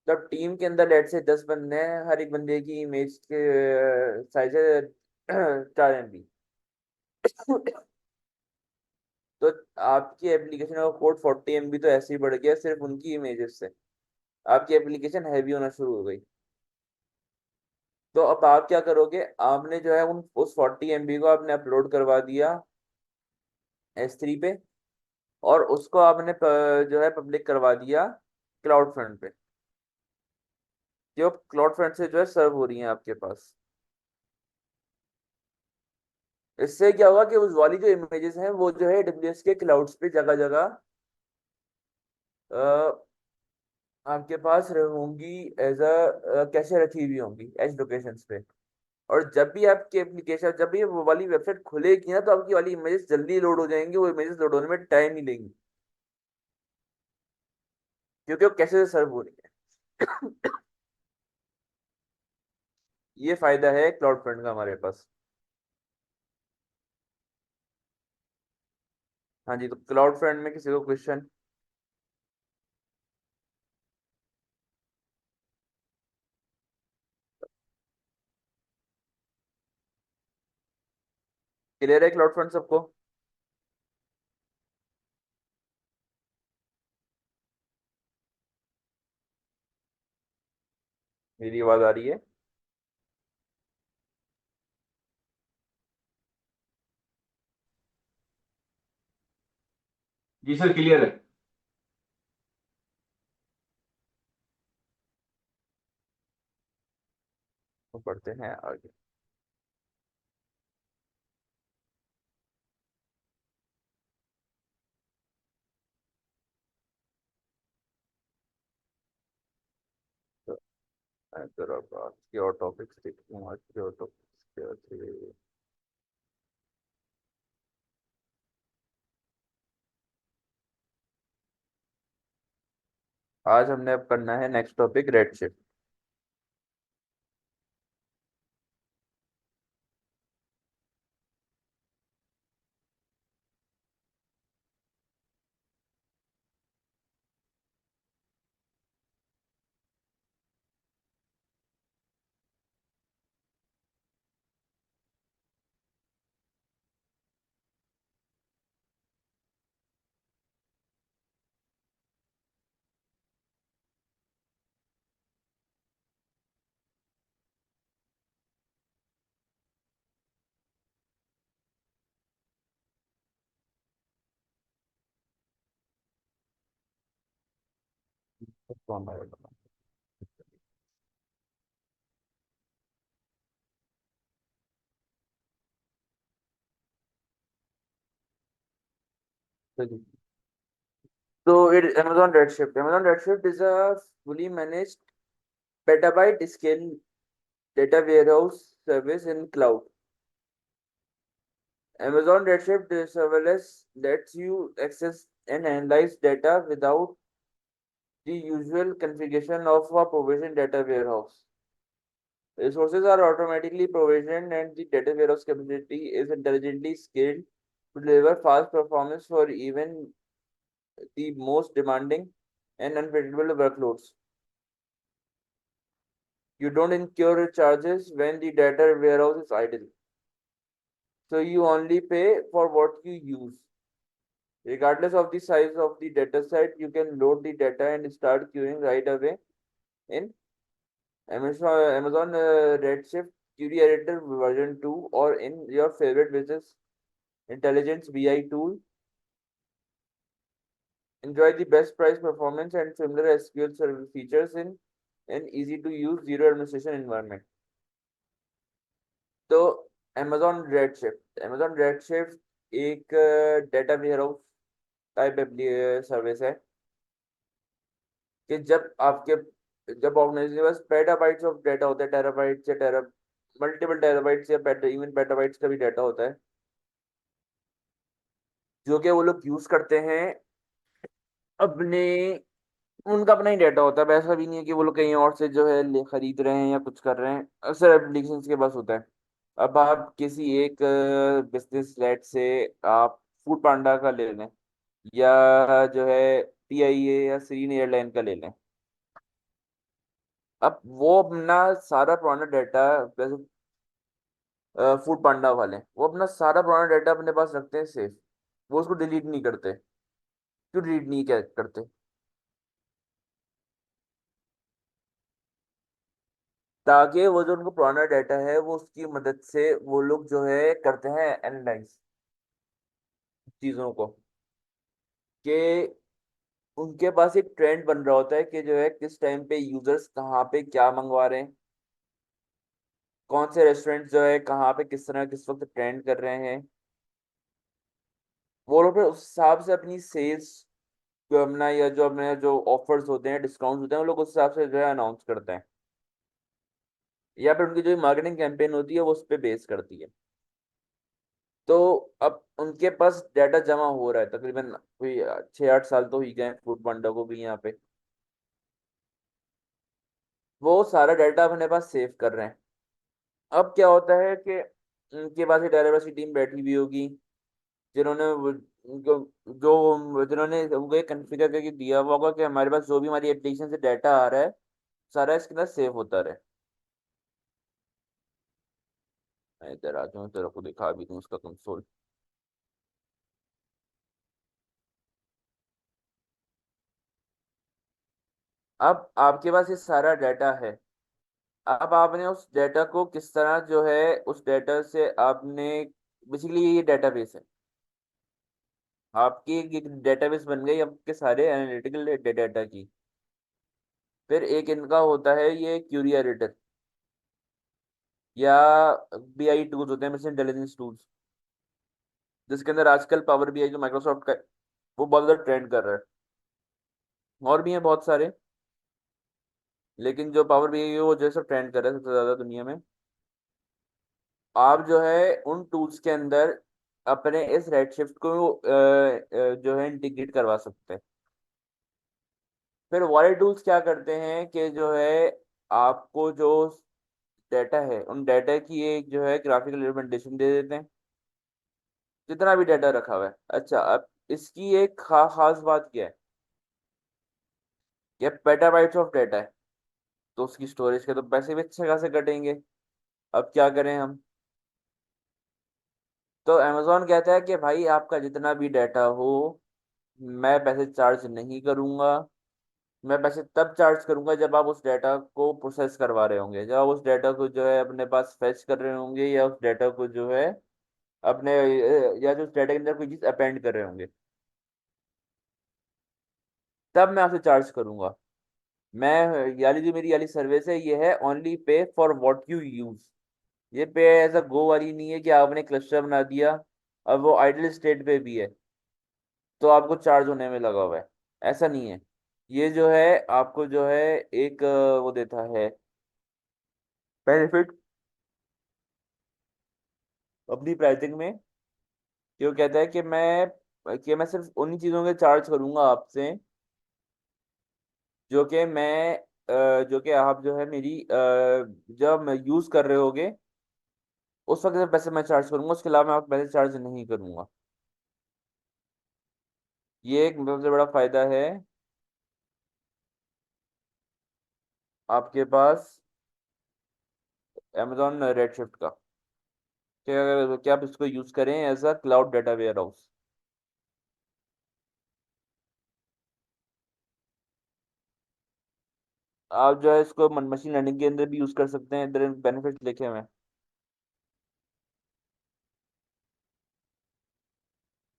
तो टीम के अंदर लेट से 10 बंदे हैं, हर एक बंदे की इमेज के साइज है 4 MB। तो आपकी एप्लीकेशन का कोड 40 MB तो ऐसे ही बढ़ गया सिर्फ उनकी इमेजेस से, आपकी एप्लीकेशन हैवी होना शुरू हो गई। तो अब आप क्या करोगे, आपने जो है उन उस 40 MB को आपने अपलोड करवा दिया S3 पे, और उसको आपने जो है पब्लिक करवा दिया क्लाउड फ्रंट पे, जो क्लाउड फ्रंट से जो है सर्व हो रही है आपके पास। इससे क्या होगा कि उस वाली जो इमेजेस हैं वो जो है AWS के क्लाउड्स पे जगह जगह आपके पास होंगी, एज अ कैसे रखी हुई होंगी एज लोकेशंस पे। और जब भी आपकी एप्लीकेशन, जब भी वो वाली वेबसाइट खुलेगी ना, तो आपकी वाली इमेजेस जल्दी लोड हो जाएंगी, वो इमेजेस लोड होने में टाइम नहीं लेंगी, क्योंकि वो कैसे से सर्व हो रही है। ये फायदा है क्लाउड फ्रंट का हमारे पास। हाँ जी, तो क्लाउड फ्रंट में किसी को क्वेश्चन? क्लियर है क्लाउड फ्रंट सबको? मेरी आवाज आ रही है? जी सर, क्लियर है। तो पढ़ते हैं आगे। तो जरा बात की और टॉपिक्स देखते हैं, आज के और टॉपिक्स क्या थे? आज हमने अब करना है नेक्स्ट टॉपिक, रेड शिफ्ट। कौन आएगा? So it Amazon Redshift. Amazon Redshift is a fully managed petabyte scale data warehouse service in cloud. Amazon Redshift serverless lets you access and analyze data without the usual configuration of a provisioned data warehouse. Resources are automatically provisioned and the data warehouse capacity is intelligently scaled to deliver fast performance for even the most demanding and unpredictable workloads. You don't incur charges when the data warehouse is idle. So you only pay for what you use. Regardless of the size of the data set, you can load the data and start queuing right away in Amazon Redshift Query Editor version 2 or in your favorite business intelligence BI tool. Enjoy the best price performance and similar SQL server features in an easy to use zero administration environment. तो Amazon Redshift एक data warehouse type service है कि जब organisation के पास petabytes of data होता है, terabytes या multiple terabytes या इवन पेटाबाइट्स का भी डेटा होता है, जो कि वो लोग यूज करते हैं अपने, उनका अपना ही डेटा होता है। वैसा भी नहीं है कि वो लोग कहीं और से जो है खरीद रहे हैं या कुछ कर रहे हैं, अक्सर एप्लीकेशंस के पास होता है। अब आप किसी एक बिजनेस लेट से आप फूड पांडा का ले लें, या जो है PIA या सीरीन एयरलाइन का ले लें। अब वो अपना सारा पुराना डाटा, वैसे फूड पांडा वाले वो अपना सारा पुराना डाटा अपने पास रखते हैं सेफ, वो उसको डिलीट नहीं करते। क्यों डिलीट नहीं क्या करते? ताकि वो जो उनको पुराना डाटा है, वो उसकी मदद से वो लोग जो है करते हैं एनालाइज चीजों को, कि उनके पास एक ट्रेंड बन रहा होता है कि जो है किस टाइम पे यूजर्स कहाँ पे क्या मंगवा रहे हैं, कौन से रेस्टोरेंट जो है कहाँ पे किस तरह किस वक्त ट्रेंड कर रहे हैं। वो लोग फिर उस हिसाब से अपनी सेल्स जो अपना या जो अपने जो ऑफर्स होते हैं, डिस्काउंट्स होते हैं, वो लोग उस हिसाब से जो है अनाउंस करते हैं या फिर उनकी जो मार्केटिंग कैंपेन होती है वो उस पर बेस करती है। तो अब उनके पास डाटा जमा हो रहा है, तकरीबन कोई 6-8 साल तो ही गए फूड पांडा को भी यहाँ पे। वो सारा डाटा अपने पास सेव कर रहे हैं। अब क्या होता है कि उनके पास एक डेवलपर्स की टीम बैठी हुई होगी, जिन्होंने जिन्होंने उनको एक कॉन्फ़िगर करके दिया हुआ होगा कि हमारे पास जो भी हमारी एप्लीकेशन से डाटा आ रहा है सारा इसके अंदर सेव होता रहे। मैं इधर आ जाऊँ, तेरे को दिखा भी दूँ उसका कंसोल। अब आपके पास ये सारा डाटा है। अब आपने उस डाटा को किस तरह जो है, उस डाटा से आपने बेसिकली ये डेटाबेस है आपकी, एक डेटाबेस बन गई आपके सारे एनालिटिकल डाटा की। फिर एक इनका होता है ये क्यूरी एडिटर, या BI टूल्स होते हैं, बिजनेस इंटेलिजेंस टूल्स, जिसके अंदर आजकल पावर BI जो माइक्रोसॉफ्ट का है, वो बहुत ज्यादा ट्रेंड कर रहा है। और भी हैं बहुत सारे, लेकिन जो पावर BI है वो जो है सब ट्रेंड कर रहा है सबसे ज्यादा दुनिया में। आप जो है उन टूल्स के अंदर अपने इस रेडशिफ्ट को जो है इंटीग्रेट करवा सकते हैं। फिर वाले टूल्स क्या करते हैं कि जो है आपको जो डाटा है उन डाटा की एक जो है ग्राफिकल रिप्रेजेंटेशन दे देते हैं, जितना भी डाटा रखा हुआ है। अच्छा, अब इसकी एक खास बात क्या है, ये पेटाबाइट्स ऑफ डाटा है, तो उसकी स्टोरेज के तो पैसे भी अच्छे खासे कटेंगे। अब क्या करें हम? तो अमेजोन कहता है कि भाई आपका जितना भी डाटा हो, मैं पैसे चार्ज नहीं करूंगा। मैं पैसे तब चार्ज करूंगा जब आप उस डाटा को प्रोसेस करवा रहे होंगे, जब आप उस डाटा को जो है अपने पास फेच कर रहे होंगे, या उस डाटा को जो है अपने या जो उस डाटा के अंदर कोई चीज अपेंड कर रहे होंगे, तब मैं आपसे चार्ज करूंगा। मैं यानी जो मेरी वाली सर्विस है ये है only pay for what you use. ये पे एज अ गो वाली नहीं है कि आपने क्लस्टर बना दिया, अब वो आइडल स्टेट पे भी है तो आपको चार्ज होने में लगा हुआ है। ऐसा नहीं है। ये जो है आपको जो है एक वो देता है बेनिफिट अपनी प्राइसिंग में, कि वो कहता है कि मैं सिर्फ उन्हीं चीज़ों के चार्ज करूंगा आपसे जो कि मैं जो कि आप जो है मेरी जब मैं यूज़ कर रहे होगे उस वक्त सिर्फ पैसे मैं चार्ज करूंगा, उसके अलावा मैं आपको पैसे चार्ज नहीं करूंगा। ये एक सबसे बड़ा फायदा है आपके पास अमेजोन रेडशिफ्ट का, कि अगर क्या आप इसको यूज़ करें as a cloud data warehouse. आप जो है इसको मशीन लर्निंग के अंदर भी यूज़ कर सकते हैं, इधर बेनिफिट लिखे हुए हैं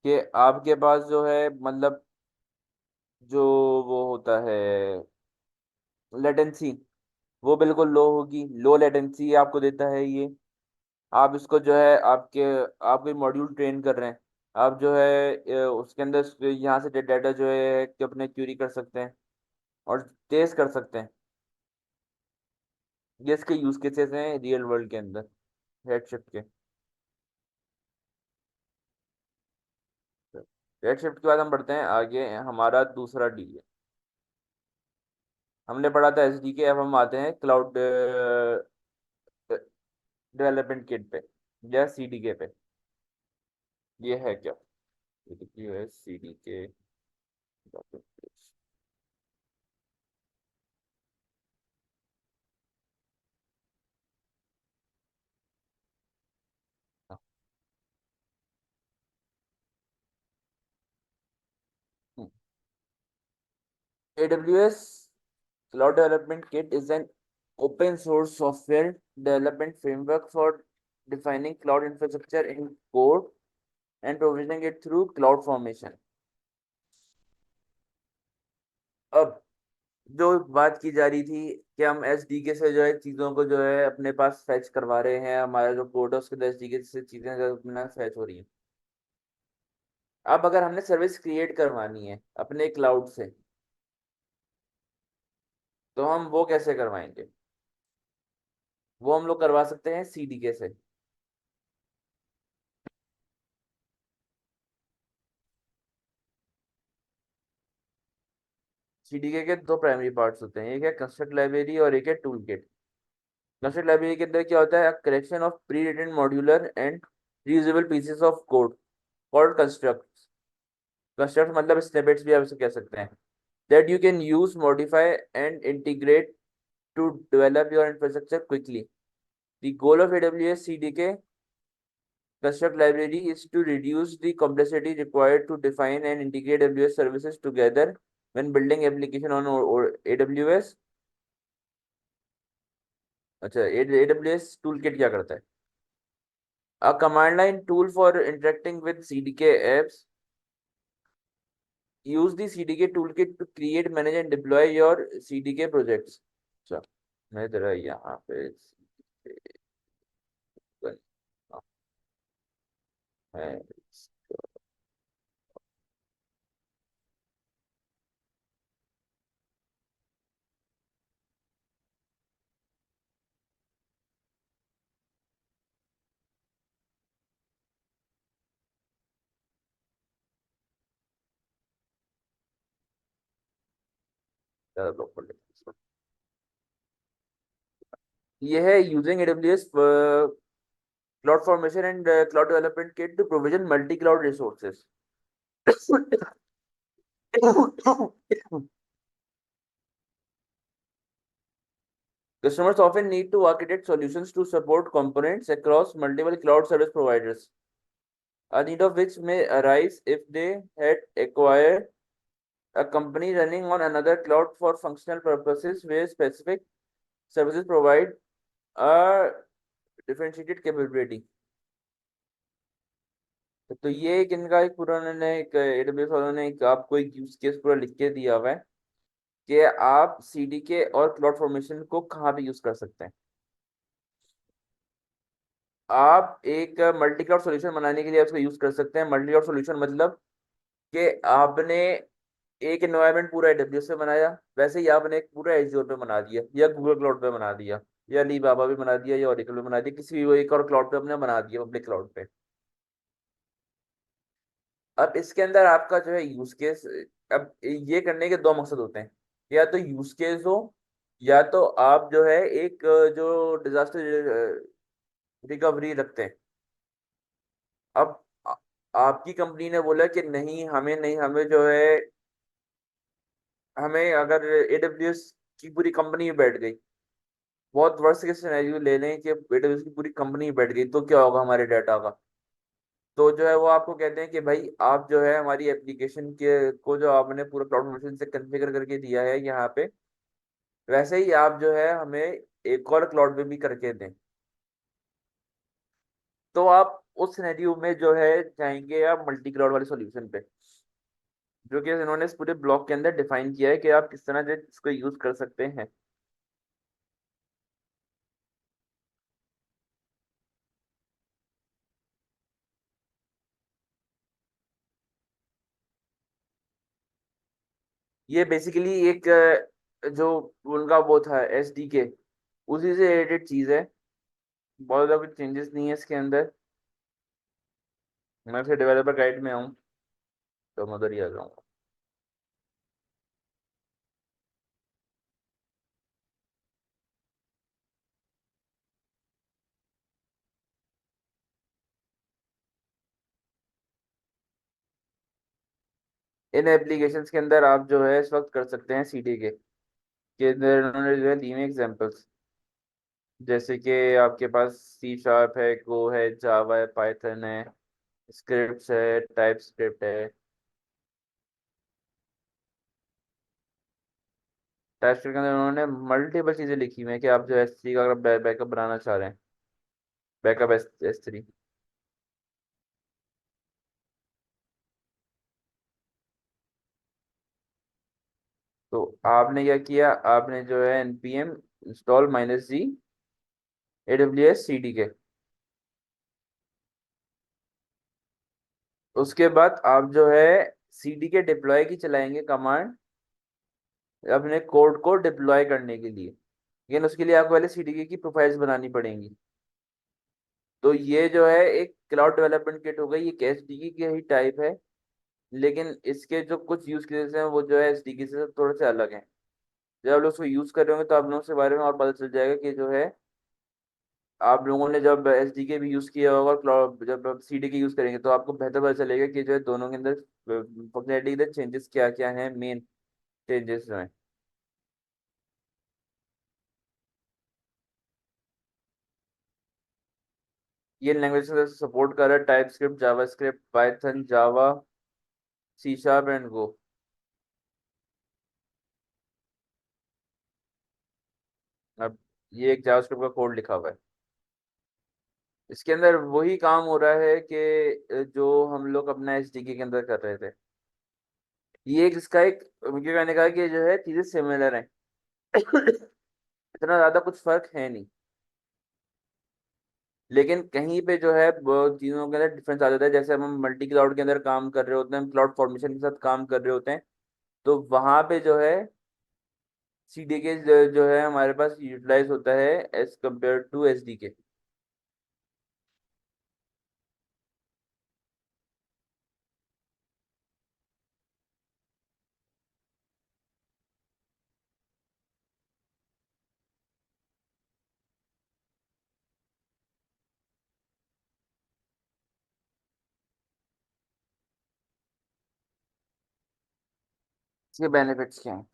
कि आपके पास जो है मतलब जो वो होता है लेटेंसी, वो बिल्कुल लो होगी, लो लेटेंसी आपको देता है ये। आप इसको जो है आप कोई मॉड्यूल ट्रेन कर रहे हैं, आप जो है उसके अंदर यहाँ से डाटा जो है कि अपने क्यूरी कर सकते हैं और तेज कर सकते हैं। ये इसके यूज केसेस हैं रियल वर्ल्ड के अंदर रेडशिफ्ट के। रेडशिफ्ट के बाद हम बढ़ते हैं आगे, हमारा दूसरा डी है। हमने पढ़ा था SDK, अब हम आते हैं क्लाउड डेवलपमेंट किट पे या CDK पे। ये है क्या? ये है CDK। AWS Cloud Development Kit is an open source software development framework for defining cloud infrastructure in code and provisioning it through CloudFormation। अब जो बात की जा रही थी कि हम SDK से जो है चीज़ों को जो है अपने पास फैच करवा रहे हैं, हमारा जो कोड है उसके अंदर SDK से चीज़ें जो अपने फैच हो रही हैं। अब अगर हमने सर्विस क्रिएट करवानी है अपने क्लाउड से, तो हम वो कैसे करवाएंगे? वो हम लोग करवा सकते हैं सीडीके से। सीडीके के दो प्राइमरी पार्ट्स होते हैं, एक है कंस्ट्रक्ट लाइब्रेरी और एक है टूल किट। कंस्ट्रक्ट लाइब्रेरी के अंदर क्या होता है, collection of pre written modular and reusable pieces of code called construct. Construct मतलब स्निपेट्स भी आप इसे कह सकते हैं, that you can use modify and integrate to develop your infrastructure quickly. The goal of AWS CDK Construct Library is to reduce the complexity required to define and integrate AWS services together when building application on AWS। अच्छा, AWS Toolkit क्या करता है? A command line tool for interacting with CDK apps. Use the CDK Toolkit to create, manage and deploy your CDK projects। अच्छा, मैं जरा यहाँ पे है। ज़्यादा ब्लॉक कर लेते हैं इसको। ये है using AWS cloud formation and cloud development kit to provision multi-cloud resources। Customers often need to architect solutions to support components across multiple cloud service providers, a need of which may arise if they had acquired a company running on another cloud for functional purposes where specific services provide a differentiated capability। तो ये एक इनका एक पूरा उन्होंने एक AWS वालों ने एक आपको एक यूज केस पूरा लिख के दिया हुआ है कि आप सीडीके और क्लाउड फॉर्मेशन को कहाँ पे यूज कर सकते हैं। आप एक मल्टी क्लाउड सॉल्यूशन बनाने के लिए उसको यूज कर सकते हैं। मल्टी क्लाउड सॉल्यूशन मतलब कि आपने एक एनवायरनमेंट पूरा AWS पे बनाया, वैसे ही आपने एक पूरा एज्योर पे बना दिया या गूगल क्लाउड पे बना दिया या अलीबाबा भी बना दिया या ओरेकल पे बना दिया, किसी भी वो एक और क्लाउड पे आपने बना दिया, पब्लिक क्लाउड पे। अब इसके अंदर आपका जो है यूज केस, अब ये करने के दो मकसद होते हैं, या तो यूज केस हो या तो आप जो है एक जो डिजास्टर रिकवरी रखते हैं। अब आपकी कंपनी ने बोला कि नहीं हमें नहीं, हमें जो है हमें अगर AWS की पूरी कंपनी बैठ गई, बहुत वर्स्ट के सिनेरियो ले लें कि AWS की पूरी कंपनी बैठ गई, तो क्या होगा हमारे डाटा का? तो जो है वो आपको कहते हैं कि भाई आप जो है हमारी एप्लीकेशन के को जो आपने पूरा क्लाउड फॉर्मेशन से कॉन्फ़िगर करके दिया है यहाँ पे, वैसे ही आप जो है हमें एक और क्लाउड पे भी करके दें। तो आप उस सिनेरियो में जो है जाएंगे आप मल्टी क्लाउड वाले सॉल्यूशन पे, जो कि इन्होंने इस पूरे ब्लॉक के अंदर डिफाइन किया है कि आप किस तरह से इसको यूज कर सकते हैं। ये बेसिकली एक जो उनका वो था SDK, उसी से रिलेटेड चीज है। बहुत ज्यादा कुछ चेंजेस नहीं है इसके अंदर। मैं फिर डेवलपर गाइड में हूँ, तो मैं उधर ही आ जाऊँगा। इन एप्लीकेशंस के अंदर आप जो है इस वक्त कर सकते हैं CDK के अंदर उन्होंने जो है दी हुई एग्जाम्पल्स, जैसे कि आपके पास C# है, गो है, जावा है, पाइथन है, स्क्रिप्ट्स है, टाइप स्क्रिप्ट है। टाइप स्क्रिप्ट के अंदर उन्होंने मल्टीपल चीजें लिखी हुई हैं कि आप जो S3 का अगर बैकअप बनाना चाह रहे हैं, बैकअप S3। तो आपने क्या किया, आपने जो है npm install -g AWS CDK, उसके बाद आप जो है CDK डिप्लॉय की चलाएंगे कमांड अपने कोड को डिप्लॉय करने के लिए। लेकिन उसके लिए आपको पहले सीडीके की प्रोफाइल्स बनानी पड़ेंगी। तो ये जो है एक क्लाउड डेवलपमेंट किट हो गई, ये एसडीके की ही टाइप है, लेकिन इसके जो कुछ यूज केसेस हैं वो जो है एसडीके से थोड़े से अलग हैं। जब आप लोग उसको यूज कर रहे होंगे तो आप लोगों के बारे में और पता चल जाएगा कि जो है आप लोगों ने जब एसडीके भी यूज किया होगा और क्लाउड जब आप सीडीके यूज करेंगे तो आपको बेहतर पता चलेगा कि जो है दोनों के अंदर फंक्शनैलिटी के अंदर चेंजेस क्या क्या हैं, मेन चेंजेस जो हैं। ये लैंग्वेज सपोर्ट कर रहा है TypeScript, JavaScript, Python, Java, C sharp and Go. अब ये एक जावास्क्रिप्ट का कोड लिखा हुआ है, इसके अंदर वही काम हो रहा है कि जो हम लोग अपना एसडीके के अंदर कर रहे थे। ये एक इसका एक मुझे कहने का है कि जो है चीजें सिमिलर हैं। इतना ज्यादा कुछ फर्क है नहीं, लेकिन कहीं पे जो है वो चीजों के अंदर डिफरेंस आ जाता है। जैसे हम मल्टी क्लाउड के अंदर काम कर रहे होते हैं, हम क्लाउड फॉर्मेशन के साथ काम कर रहे होते हैं, तो वहां पे जो है सीडीके जो है हमारे पास यूटिलाइज होता है एज कम्पेयर टू एसडीके। इसके बेनिफिट्स क्या हैं?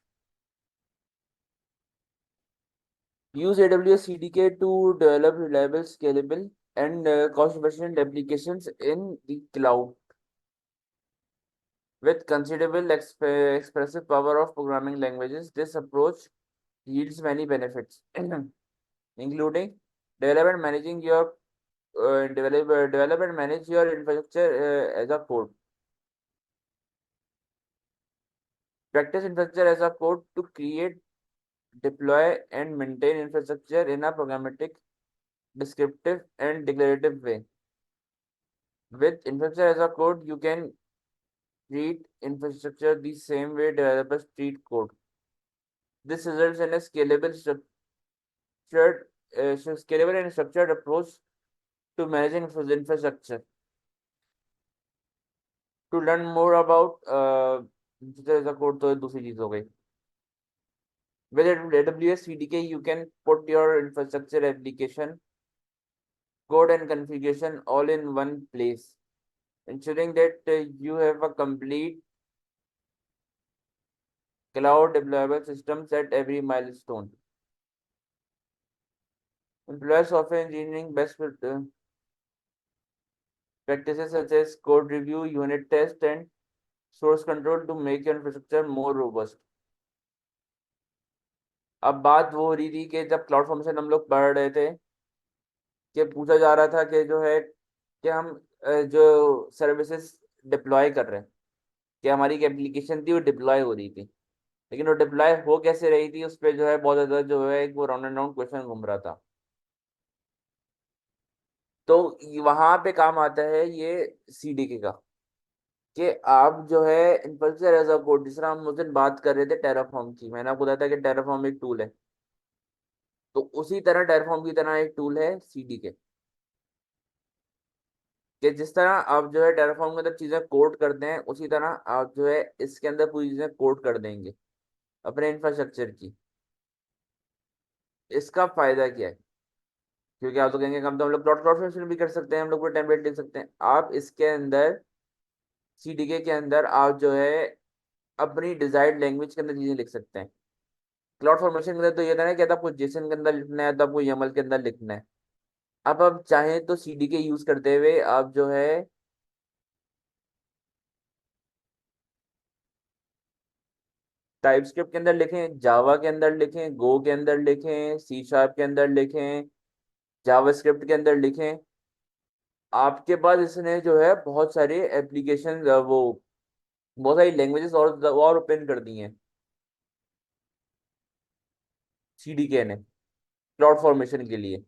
use AWS CDK to develop reliable, scalable, and cost-efficient applications in the cloud with considerable expressive power of programming languages. This approach yields many benefits, including develop and managing your develop and manage your infrastructure as a code. Practice infrastructure as a code to create, deploy, and maintain infrastructure in a programmatic, descriptive, and declarative way. With infrastructure as a code, you can treat infrastructure the same way developers treat code. This results in a scalable and structured approach to managing infrastructure. To learn more about infrastructure as a code, तो दूसरी चीज हो गई। With AWS CDK, you can put your infrastructure application, code, and configuration all in one place, ensuring that you have a complete cloud deployable systems at every milestone. Employ software engineering best practices such as code review, unit test, and source control to make your infrastructure more robust. अब बात वो हो रही थी कि जब cloud formation हम लोग पढ़ रहे थे कि पूछा जा रहा था कि जो है कि हम जो सर्विसेज डिप्लॉय कर रहे हैं, कि हमारी एक एप्लीकेशन थी वो डिप्लॉय हो रही थी, लेकिन वो डिप्लॉय हो कैसे रही थी उस पर जो है बहुत ज़्यादा जो है एक वो राउंड एंड राउंड क्वेश्चन घूम रहा था। तो वहां पे काम आता है ये सीडीके का, कि आप जो है इंफ्रास्ट्रक्चर एज अ कोड, जिस तरह हम उस दिन बात कर रहे थे टेराफॉर्म की, मैंने आपको बताया था कि टेराफॉर्म एक टूल है, तो उसी तरह टेराफॉर्म की तरह एक टूल है सीडीके, कि जिस तरह आप जो है टेराफॉर्म के अंदर चीजें कोड करते हैं उसी तरह आप जो है इसके अंदर पूरी चीजें कोड कर देंगे अपने इंफ्रास्ट्रक्चर की। इसका फायदा क्या है? क्योंकि आप तो कहेंगे हम तो हम लोग डॉट डॉट फंक्शन भी कर सकते हैं, हम लोग कोई टेम्पलेट लिख सकते हैं। आप इसके अंदर सीडीके के अंदर आप जो है अपनी डिजायर्ड लैंग्वेज के अंदर चीजें लिख सकते हैं। क्लाउड फॉर्मेशन के अंदर तो ये था ना कि आपको जेसन के अंदर लिखना है तो आपको यमल के अंदर लिखना है। अब आप चाहें तो सीडीके यूज करते हुए आप जो है टाइपस्क्रिप्ट के अंदर लिखें, जावा के अंदर लिखें, गो के अंदर लिखें, सी शार्प के अंदर लिखें, जावास्क्रिप्ट के अंदर लिखें, आपके पास इसने जो है बहुत सारे एप्लीकेशन वो बहुत सारी लैंग्वेजेस और ओपन कर दी हैं सीडीके ने क्लाउड फॉर्मेशन के लिए।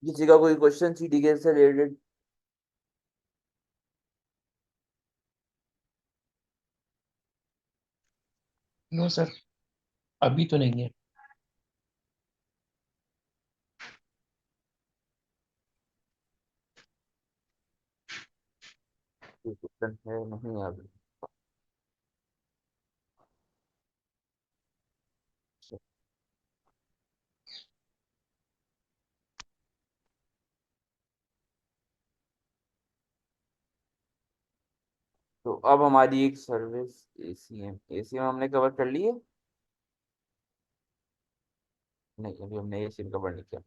किसी का कोई क्वेश्चन सीडीके से रिलेटेड? नो सर, अभी तो नहीं है। क्वेश्चन है नहीं अभी। तो अब हमारी एक सर्विस एसीएम, एसीएम हमने कवर कर ली है। नहीं, अभी हमने एसीएम कवर नहीं किया।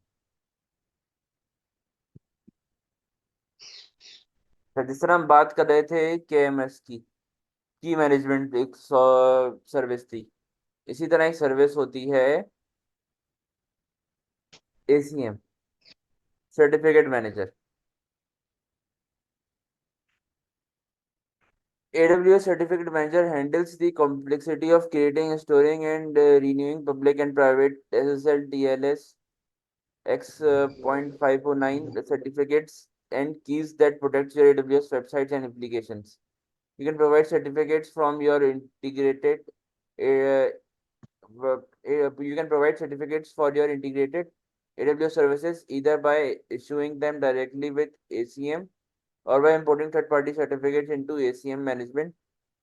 फिर जिस तरह हम बात कर रहे थे केएमएस की मैनेजमेंट एक सर्विस थी, इसी तरह एक सर्विस होती है ACM, certificate manager. AWS Certificate Manager handles the complexity of creating, storing, and renewing public and private SSL, TLS, X.509 certificates and keys that protect your AWS websites and applications. You can provide certificates from your integrated. Uh, you can provide certificates for your integrated AWS services either by issuing them directly with ACM or by importing third-party certificates into ACM management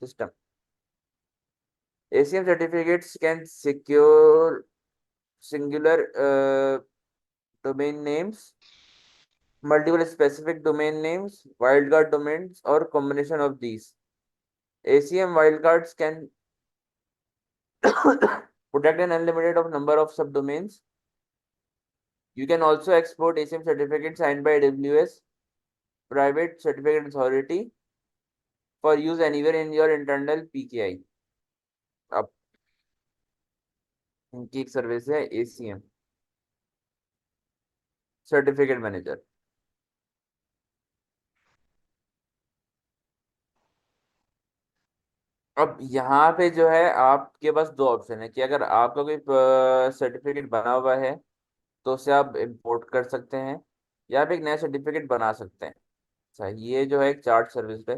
system. ACM certificates can secure singular domain names, multiple specific domain names, wildcard domains, or combination of these. ACM wildcards can protect an unlimited of number of subdomains. You can also export ACM certificates signed by AWS Private Certificate Authority for use anywhere in your internal PKI. अब इनकी एक service है ACM certificate manager. अब यहाँ पे जो है आपके पास दो ऑप्शन है कि अगर आपका कोई सर्टिफिकेट बना हुआ है तो उसे आप इंपोर्ट कर सकते हैं या आप एक नया सर्टिफिकेट बना सकते हैं। अच्छा, ये जो है एक चार्ट सर्विस है।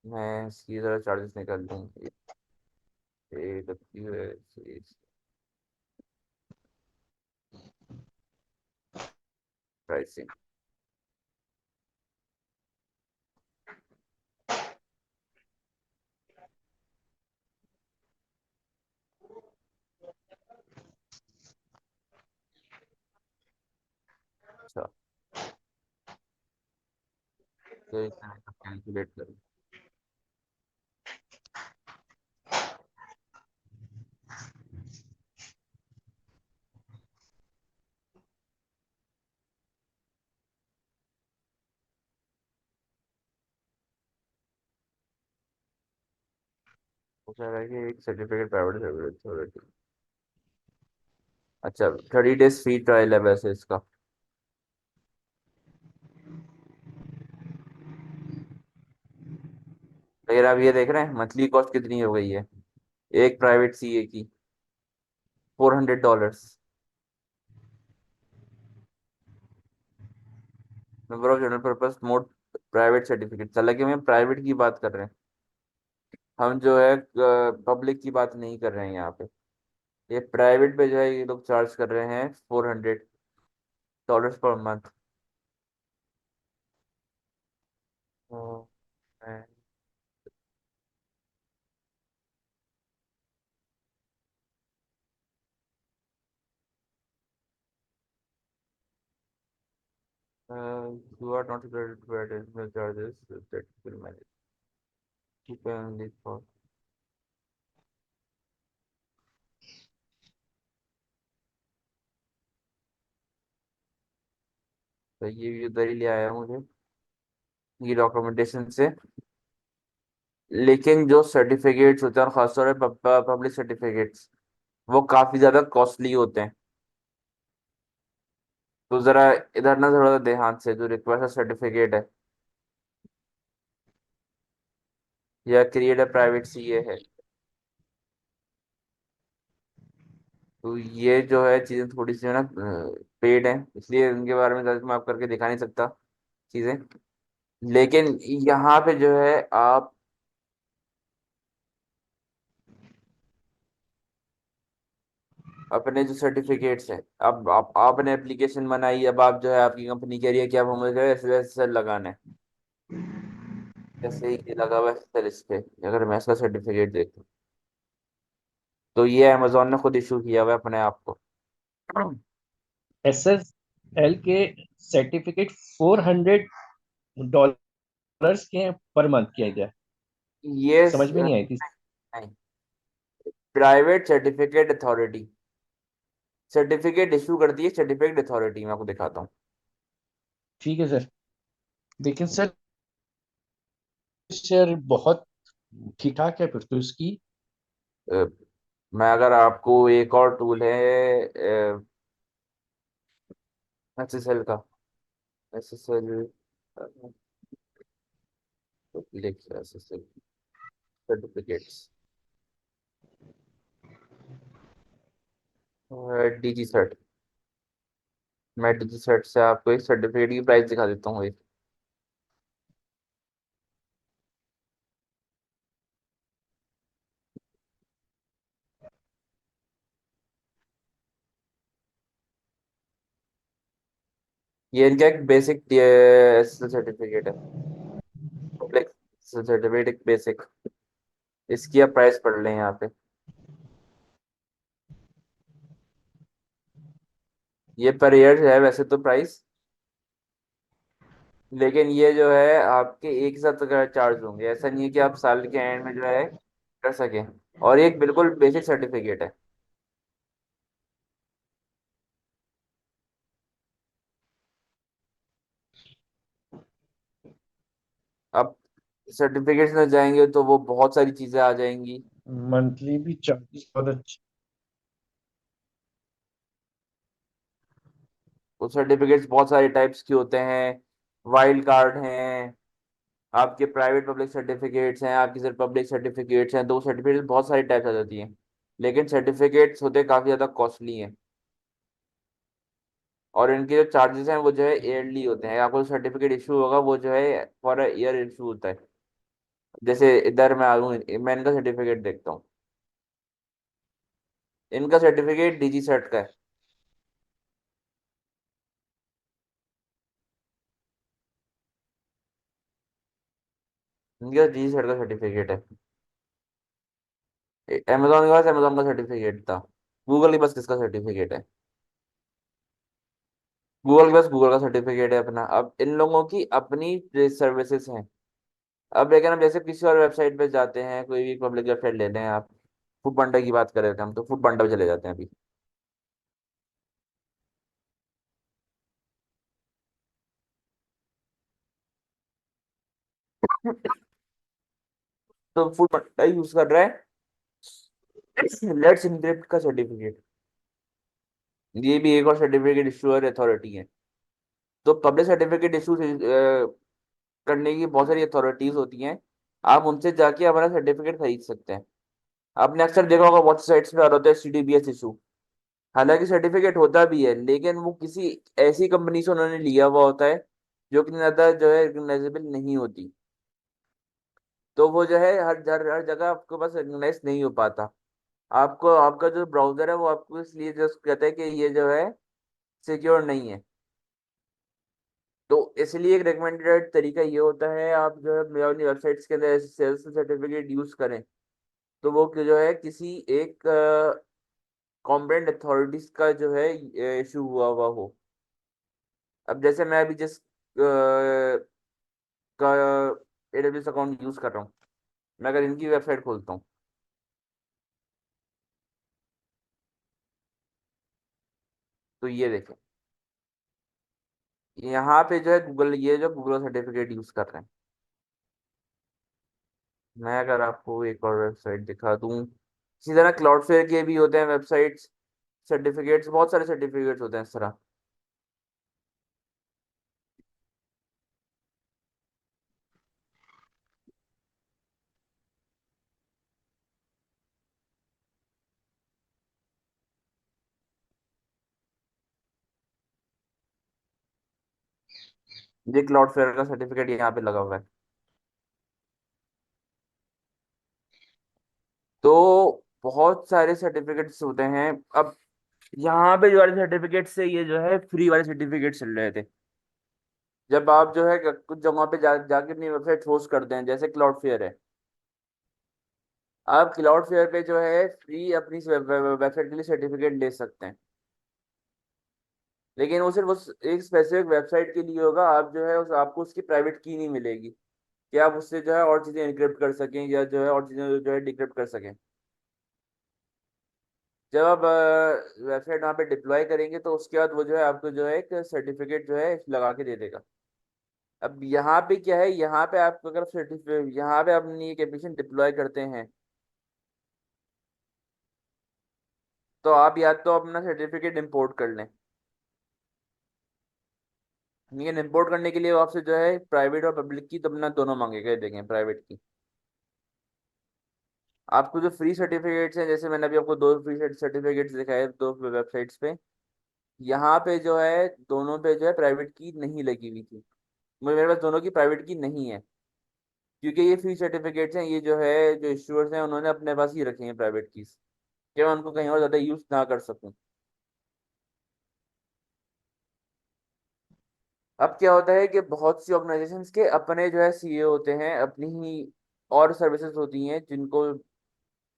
मैं इसकी जरा चार्जेस निकाल दूँ। प्राइसिंग। अच्छा, तो कैलकुलेट करूँ। पूछा है कि एक सर्टिफिकेट प्राइवेट सर्विस। अच्छा, 30 डेज फ्री ट्रायल है वैसे इसका। लेकिन आप ये देख रहे हैं मंथली कॉस्ट कितनी हो गई है एक प्राइवेट सीए की, $400। Number of general purpose mode private certificate, हालांकि हम प्राइवेट की बात कर रहे हैं, हम जो है पब्लिक की बात नहीं कर रहे हैं यहाँ पे। ये प्राइवेट पे जो है ये लोग चार्ज कर रहे हैं $400 per month. You are not credited for additional charges that will manage to pay only for। तो ये उधर ही ले आया मुझे ये डॉक्यूमेंटेशन से। लेकिन जो सर्टिफिकेट्स होते हैं और खासतौर पर पब्लिक सर्टिफिकेट्स, वो काफी ज्यादा कॉस्टली होते हैं। तो जरा इधर ना थोड़ा सा ध्यान से, जो रिक्वेस्ट सर्टिफिकेट है या क्रिएट अ प्राइवेट सीए है, तो ये जो है चीजें थोड़ी सी है ना पेड है, इसलिए इनके बारे में ज्यादा मैं आप करके दिखा नहीं सकता चीजें। लेकिन यहाँ पे जो है आप अपने जो सर्टिफिकेट्स हैं, अब आपने एप्लीकेशन बनाई, अब आप जो है आपकी कंपनी कह रही है कि अब हमें जो है SSL लगाना है। जैसे ही ये लगा हुआ है SSL इस पे, अगर मैं इसका सर्टिफिकेट देखूँ, तो ये अमेजोन ने खुद इशू किया हुआ है अपने आप को। SSL के सर्टिफिकेट $400 के पर मंथ किया गया। ये समझ में नहीं आई थी। नहीं, private certificate authority certificate issue करती है, सर्टिफिकेट अथॉरिटी मैं आपको दिखाता हूँ। ठीक है सर, लेकिन सर बहुत ठीक ठाक है फिर तो इसकी। अ, मैं अगर आपको एक और टूल है SSL का, SSL लिख SSL सर्टिफिकेट्स, DG सर्ट। मैं DG सर्ट से आपको एक सर्टिफिकेट की प्राइस दिखा देता हूँ। ये इनका एक बेसिक SSL सर्टिफिकेट है, पब्लिक सर्टिफिकेट बेसिक। इसकी आप प्राइस पढ़ लें यहाँ पे। ये पर ईयर है वैसे तो प्राइस, लेकिन ये जो है आपके एक ही साथ चार्ज होंगे, ऐसा नहीं है कि आप साल के एंड में जो है कर सकें। और ये एक बिल्कुल बेसिक सर्टिफिकेट है। अब सर्टिफिकेट्स में जाएंगे तो वो बहुत सारी चीजें आ जाएंगी। मंथली भी चार्जेस बहुत अच्छे। वो सर्टिफिकेट्स बहुत सारे टाइप्स के होते हैं। वाइल्ड कार्ड हैं, आपके प्राइवेट पब्लिक सर्टिफिकेट्स हैं, आपकी सिर्फ पब्लिक सर्टिफिकेट्स हैं, दो सर्टिफिकेट्स बहुत सारी टाइप्स आ जाती हैं। लेकिन सर्टिफिकेट्स होते काफी ज्यादा कॉस्टली हैं। और इनके जो चार्जेस हैं वो जो है ईयरली होते हैं। आपको सर्टिफिकेट इशू होगा वो जो है फॉर ईयर इशू होता है। जैसे इधर मैं आ जाऊँ, मैं इनका सर्टिफिकेट देखता हूँ। इनका सर्टिफिकेट DG सर्ट का है। इनका DG सर्ट का सर्टिफिकेट है। अमेजोन के पास अमेजोन का सर्टिफिकेट था, गूगल के पास किसका सर्टिफिकेट है? गूगल के पास गूगल का सर्टिफिकेट है अपना। अब इन लोगों की अपनी सर्विसेज हैं। अब लेकिन हम जैसे किसी और वेबसाइट पे जाते हैं, कोई भी पब्लिक वेबसाइट ले लें आप, फूड पांडा की बात करें थे हम, तो फूड पांडा पे चले जाते हैं अभी। तो फूड पांडा यूज कर रहा है लेट्स इनक्रिप्ट का सर्टिफिकेट। ये भी एक और सर्टिफिकेट इशूअर अथॉरिटी है। तो पब्लिक सर्टिफिकेट इशू करने की बहुत सारी अथॉरिटीज होती हैं। आप उनसे जाके अपना सर्टिफिकेट खरीद सकते हैं। आपने अक्सर देखा होगा बहुत साइट्स पे आ रहा होता है CDBS इशू। हालांकि सर्टिफिकेट होता भी है, लेकिन वो किसी ऐसी कंपनी से उन्होंने लिया हुआ होता है जो कि ज्यादा जो है रिकग्नाइजेबल नहीं होती। तो वो जो है हर जगह आपके पास रिकग्नाइज नहीं हो पाता। आपको आपका जो ब्राउजर है वो आपको इसलिए जो कहता है कि ये जो है सिक्योर नहीं है। तो इसलिए एक रिकमेंडेड तरीका ये होता है, आप जो है अपनी वेबसाइट्स के अंदर सेल्स सर्टिफिकेट यूज करें तो वो जो है किसी एक कॉम्पिटेंट अथॉरिटीज का जो है इशू हुआ हुआ हो। अब जैसे मैं अभी जिस का AWS अकाउंट यूज कर रहा हूँ, मैं अगर इनकी वेबसाइट खोलता हूँ तो ये देखें, यहाँ पे जो है गूगल, ये जो गूगल सर्टिफिकेट यूज कर रहे हैं। मैं अगर आपको एक और वेबसाइट दिखा दूँ, इसी तरह क्लाउडफ्लेयर के भी होते हैं वेबसाइट्स सर्टिफिकेट्स, बहुत सारे सर्टिफिकेट्स होते हैं इस तरह। ये क्लाउडफ्लेयर का सर्टिफिकेट यहाँ पे लगा हुआ है। तो बहुत सारे सर्टिफिकेट्स होते हैं। अब यहाँ पे जो वाले सर्टिफिकेट से ये जो है फ्री वाले सर्टिफिकेट चल रहे थे। जब आप जो है कुछ जगहों पे जाके अपनी वेबसाइट होस्ट करते हैं, जैसे क्लाउड फेयर है, आप क्लाउड फेयर पे जो है फ्री अपनी वेबसाइट के लिए सर्टिफिकेट ले सकते हैं। लेकिन वो सिर्फ उस एक स्पेसिफिक वेबसाइट के लिए होगा। आप जो है आपको उसकी प्राइवेट की नहीं मिलेगी कि आप उससे जो है और चीजें इनक्रिप्ट कर सकें या जो है और चीजें जो है डिक्रिप्ट कर सकें। जब आप वेबसाइट वहाँ पे डिप्लॉय करेंगे तो उसके बाद वो जो है आपको जो है एक सर्टिफिकेट जो है लगा के दे देगा। अब यहाँ पे क्या है, यहाँ पे आप अगर सर्टिफिकेट यहाँ पे अपनी एक एप्लीकेशन डिप्लॉय करते हैं तो आप या तो अपना सर्टिफिकेट इंपोर्ट कर लें। लेकिन इंपोर्ट करने के लिए वो आपसे जो है प्राइवेट और पब्लिक की तो अपना दोनों मांगेगा, देंगे प्राइवेट की। आपको जो फ्री सर्टिफिकेट्स हैं, जैसे मैंने अभी आपको दो फ्री सर्टिफिकेट्स दिखाए दो वेबसाइट्स पे, यहाँ पे जो है दोनों पे जो है प्राइवेट की नहीं लगी हुई थी। मेरे पास दोनों की प्राइवेट की नहीं है, क्योंकि ये फ्री सर्टिफिकेट्स हैं। ये जो है जो इश्यूअर्स हैं उन्होंने अपने पास ही रखे हैं प्राइवेट कीज, कि मैं उनको कहीं और ज़्यादा यूज़ ना कर सकूं। अब क्या होता है कि बहुत सी ऑर्गेनाइजेशंस के अपने जो है सीईओ होते हैं, अपनी ही और सर्विसेज होती हैं जिनको,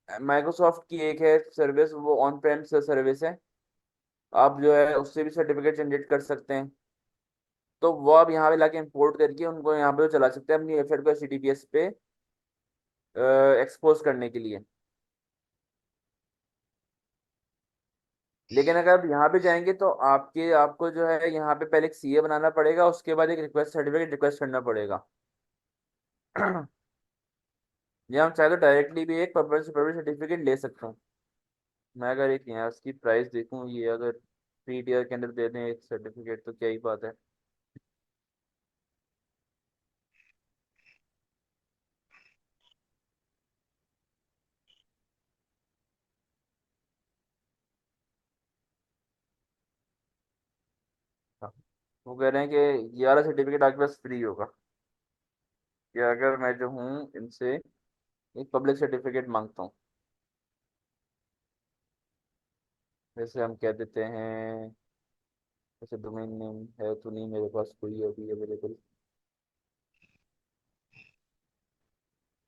माइक्रोसॉफ्ट की एक है सर्विस, वो ऑन प्रेम सर्विस है। आप जो है उससे भी सर्टिफिकेट जनरेट कर सकते हैं। तो वो आप यहाँ पे लाके इंपोर्ट करके उनको यहाँ पे तो चला सकते हैं अपनी वेबसाइट को HTTPS पे एक्सपोज करने के लिए। लेकिन अगर आप यहाँ पे जाएंगे तो आपको जो है यहाँ पे पहले एक सीए बनाना पड़ेगा, उसके बाद एक रिक्वेस्ट सर्टिफिकेट रिक्वेस्ट करना पड़ेगा। या हम चाहे तो डायरेक्टली भी एक पब्लिक सर्टिफिकेट ले सकते हैं। मैं अगर एक यहाँ उसकी प्राइस देखूँ, ये अगर 3 ईयर के अंदर दे दें एक सर्टिफिकेट तो क्या ही बात है। हाँ। वो कह रहे हैं कि ये वाला सर्टिफिकेट आपके पास फ्री होगा, कि अगर मैं जो हूँ इनसे एक पब्लिक सर्टिफिकेट मांगता हूँ, जैसे हम कह देते हैं, जैसे डोमेन नेम है तो नहीं मेरे पास कोई अभी अवेलेबल,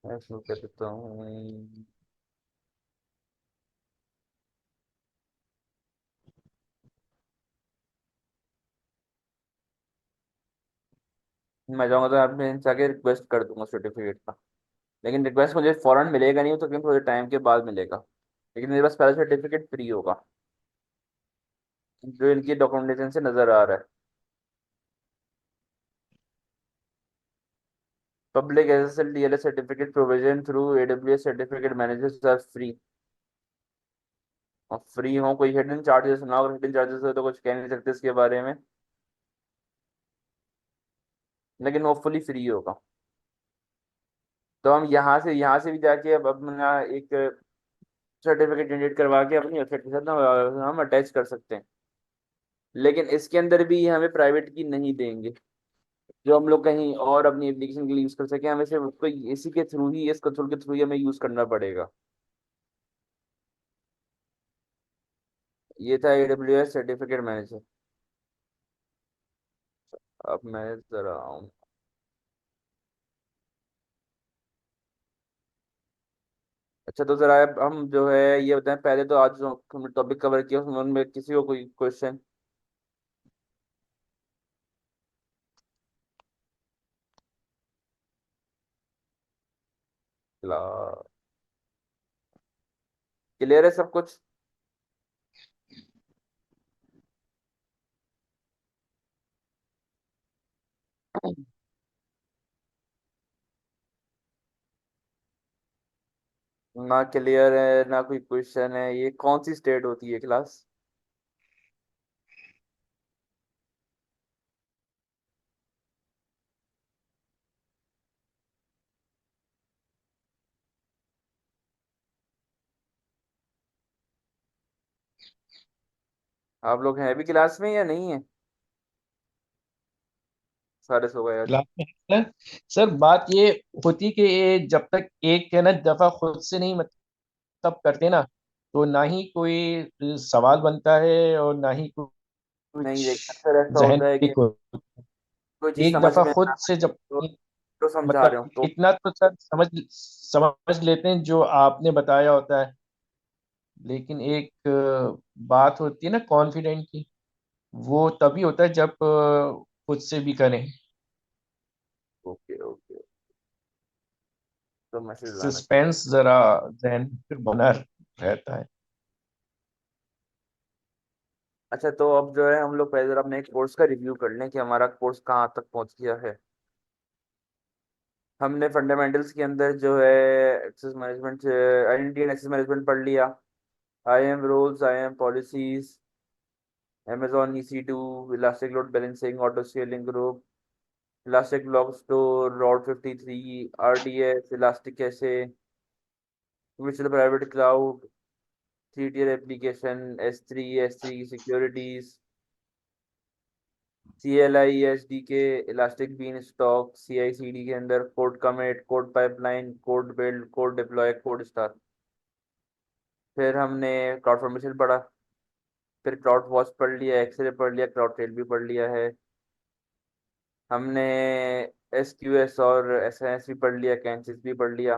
मैं शुरू कर देता हूँ। मैं जाऊँगा तो आप इनसे आके रिक्वेस्ट कर दूंगा सर्टिफिकेट का। लेकिन रिक्वेस्ट मुझे फौरन मिलेगा नहीं, तो थोड़े टाइम के बाद मिलेगा। लेकिन मेरे पास पहला सर्टिफिकेट फ्री होगा, जो इनकी डॉक्यूमेंटेशन से नजर आ रहा है। Public SSL TLS certificate provision through AWS certificate managers are free. और फ्री हो, कोई हिडन चार्जेस ना हो, हिडन चार्जेस हो तो कुछ कह नहीं सकते इसके बारे में। लेकिन वो फुली फ्री होगा। तो हम यहाँ से भी जाके अब अपना एक सर्टिफिकेट जनरेट करवा के अपनी वेबसाइट के साथ हम अटैच कर सकते हैं। लेकिन इसके अंदर भी ये हमें प्राइवेट की नहीं देंगे, जो हम लोग कहीं और अपनी एप्लीकेशन के लिए यूज कर सके। हमें सिर्फ उसको इसी के थ्रू ही, इस कंसोल के थ्रू ही हमें यूज करना पड़ेगा। ये था AWS सर्टिफिकेट मैनेजर। अब मैं जरा आऊँ। अच्छा, तो जरा अब हम जो है ये बताएं, पहले तो आज जो हमने टॉपिक कवर किया उसमें उनमें किसी को कोई क्वेश्चन? क्लियर है सब कुछ? ना क्लियर है ना कोई क्वेश्चन है। ये कौन सी स्टेट होती है क्लास? आप लोग हैं अभी क्लास में या नहीं है? सारे सो गए आज? क्लास में है सर। सर बात ये होती कि ये जब तक एक है ना दफा खुद से नहीं मतलब करते ना, तो ना ही कोई सवाल बनता है और ना ही नहीं, कुछ देख अक्सर ऐसा जहन होता है पे कि कोई। कोई चीज एक समझ दफा में ना खुद से आए जब तो समझा रहे मतलब हो तो। इतना तो सर समझ लेते हैं जो आपने बताया होता है, लेकिन एक बात होती है ना कॉन्फिडेंट की, वो तभी होता है जब खुद से भी करें। ओके ओके, तो मैसेज लाना चाहिए। सस्पेंस जरा जहन फिर बना रहता है। अच्छा, तो अब जो है हम लोग पहले जरा अपने एक कोर्स का रिव्यू कर लें कि हमारा कोर्स कहाँ तक पहुंच गया है। हमने फंडामेंटल्स के अंदर जो है access management, identity and access management पढ़ लिया। IAM roles, IAM policies, Amazon EC2, elastic load balancing, auto scaling group, elastic block store, route 53, RDS, elastic cache, विचुअल private cloud, 3 tier application, S3 की securities, CLI SDK, elastic bean stalk, CI/CD के अंदर code commit, code pipeline, code build, code deploy, code star. फिर हमने cloud formation पढ़ा। फिर cloud watch पढ़ लिया, एक्सरे पढ़ लिया, क्लाउड ट्रेल भी पढ़ लिया है। हमने SQS और SNS भी पढ़ लिया, कैंसिस भी पढ़ लिया।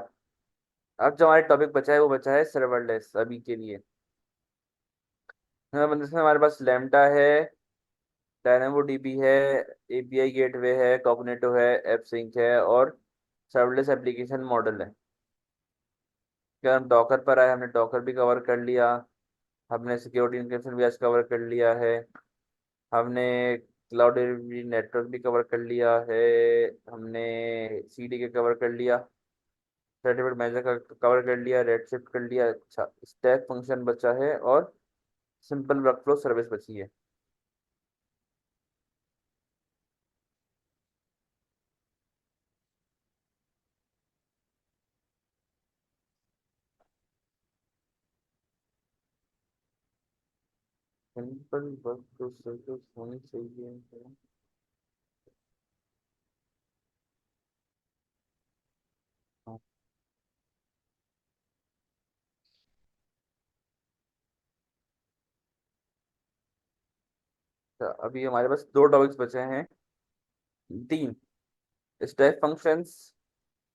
अब जो हमारे टॉपिक बचा है वो बचा है सर्वरलेस अभी के लिए। इसमें हमारे पास लैम्डा है, DynamoDB है, API गेटवे है, कॉग्निटो है, एपसिंक है और सर्वलेस एप्लीकेशन मॉडल है। क्या हम डॉकर पर आए, हमने डॉकर भी कवर कर लिया। हमने सिक्योरिटी इंक्रिप्शन भी आज कवर कर लिया है। हमने क्लाउड डिलीवरी नेटवर्क भी कवर कर लिया है। हमने CDK कवर कर लिया, सर्टिफिकेट मैनेजर का कवर कर लिया, रेड शिफ्ट कर लिया। अच्छा, स्टैक फंक्शन बचा है और सिंपल वर्कफ्लो सर्विस बची है। सिंपल वर्कफ्लो सर्विस होनी चाहिए। अच्छा, अभी हमारे पास दो टॉपिक्स बचे हैं, तीन। Stack functions,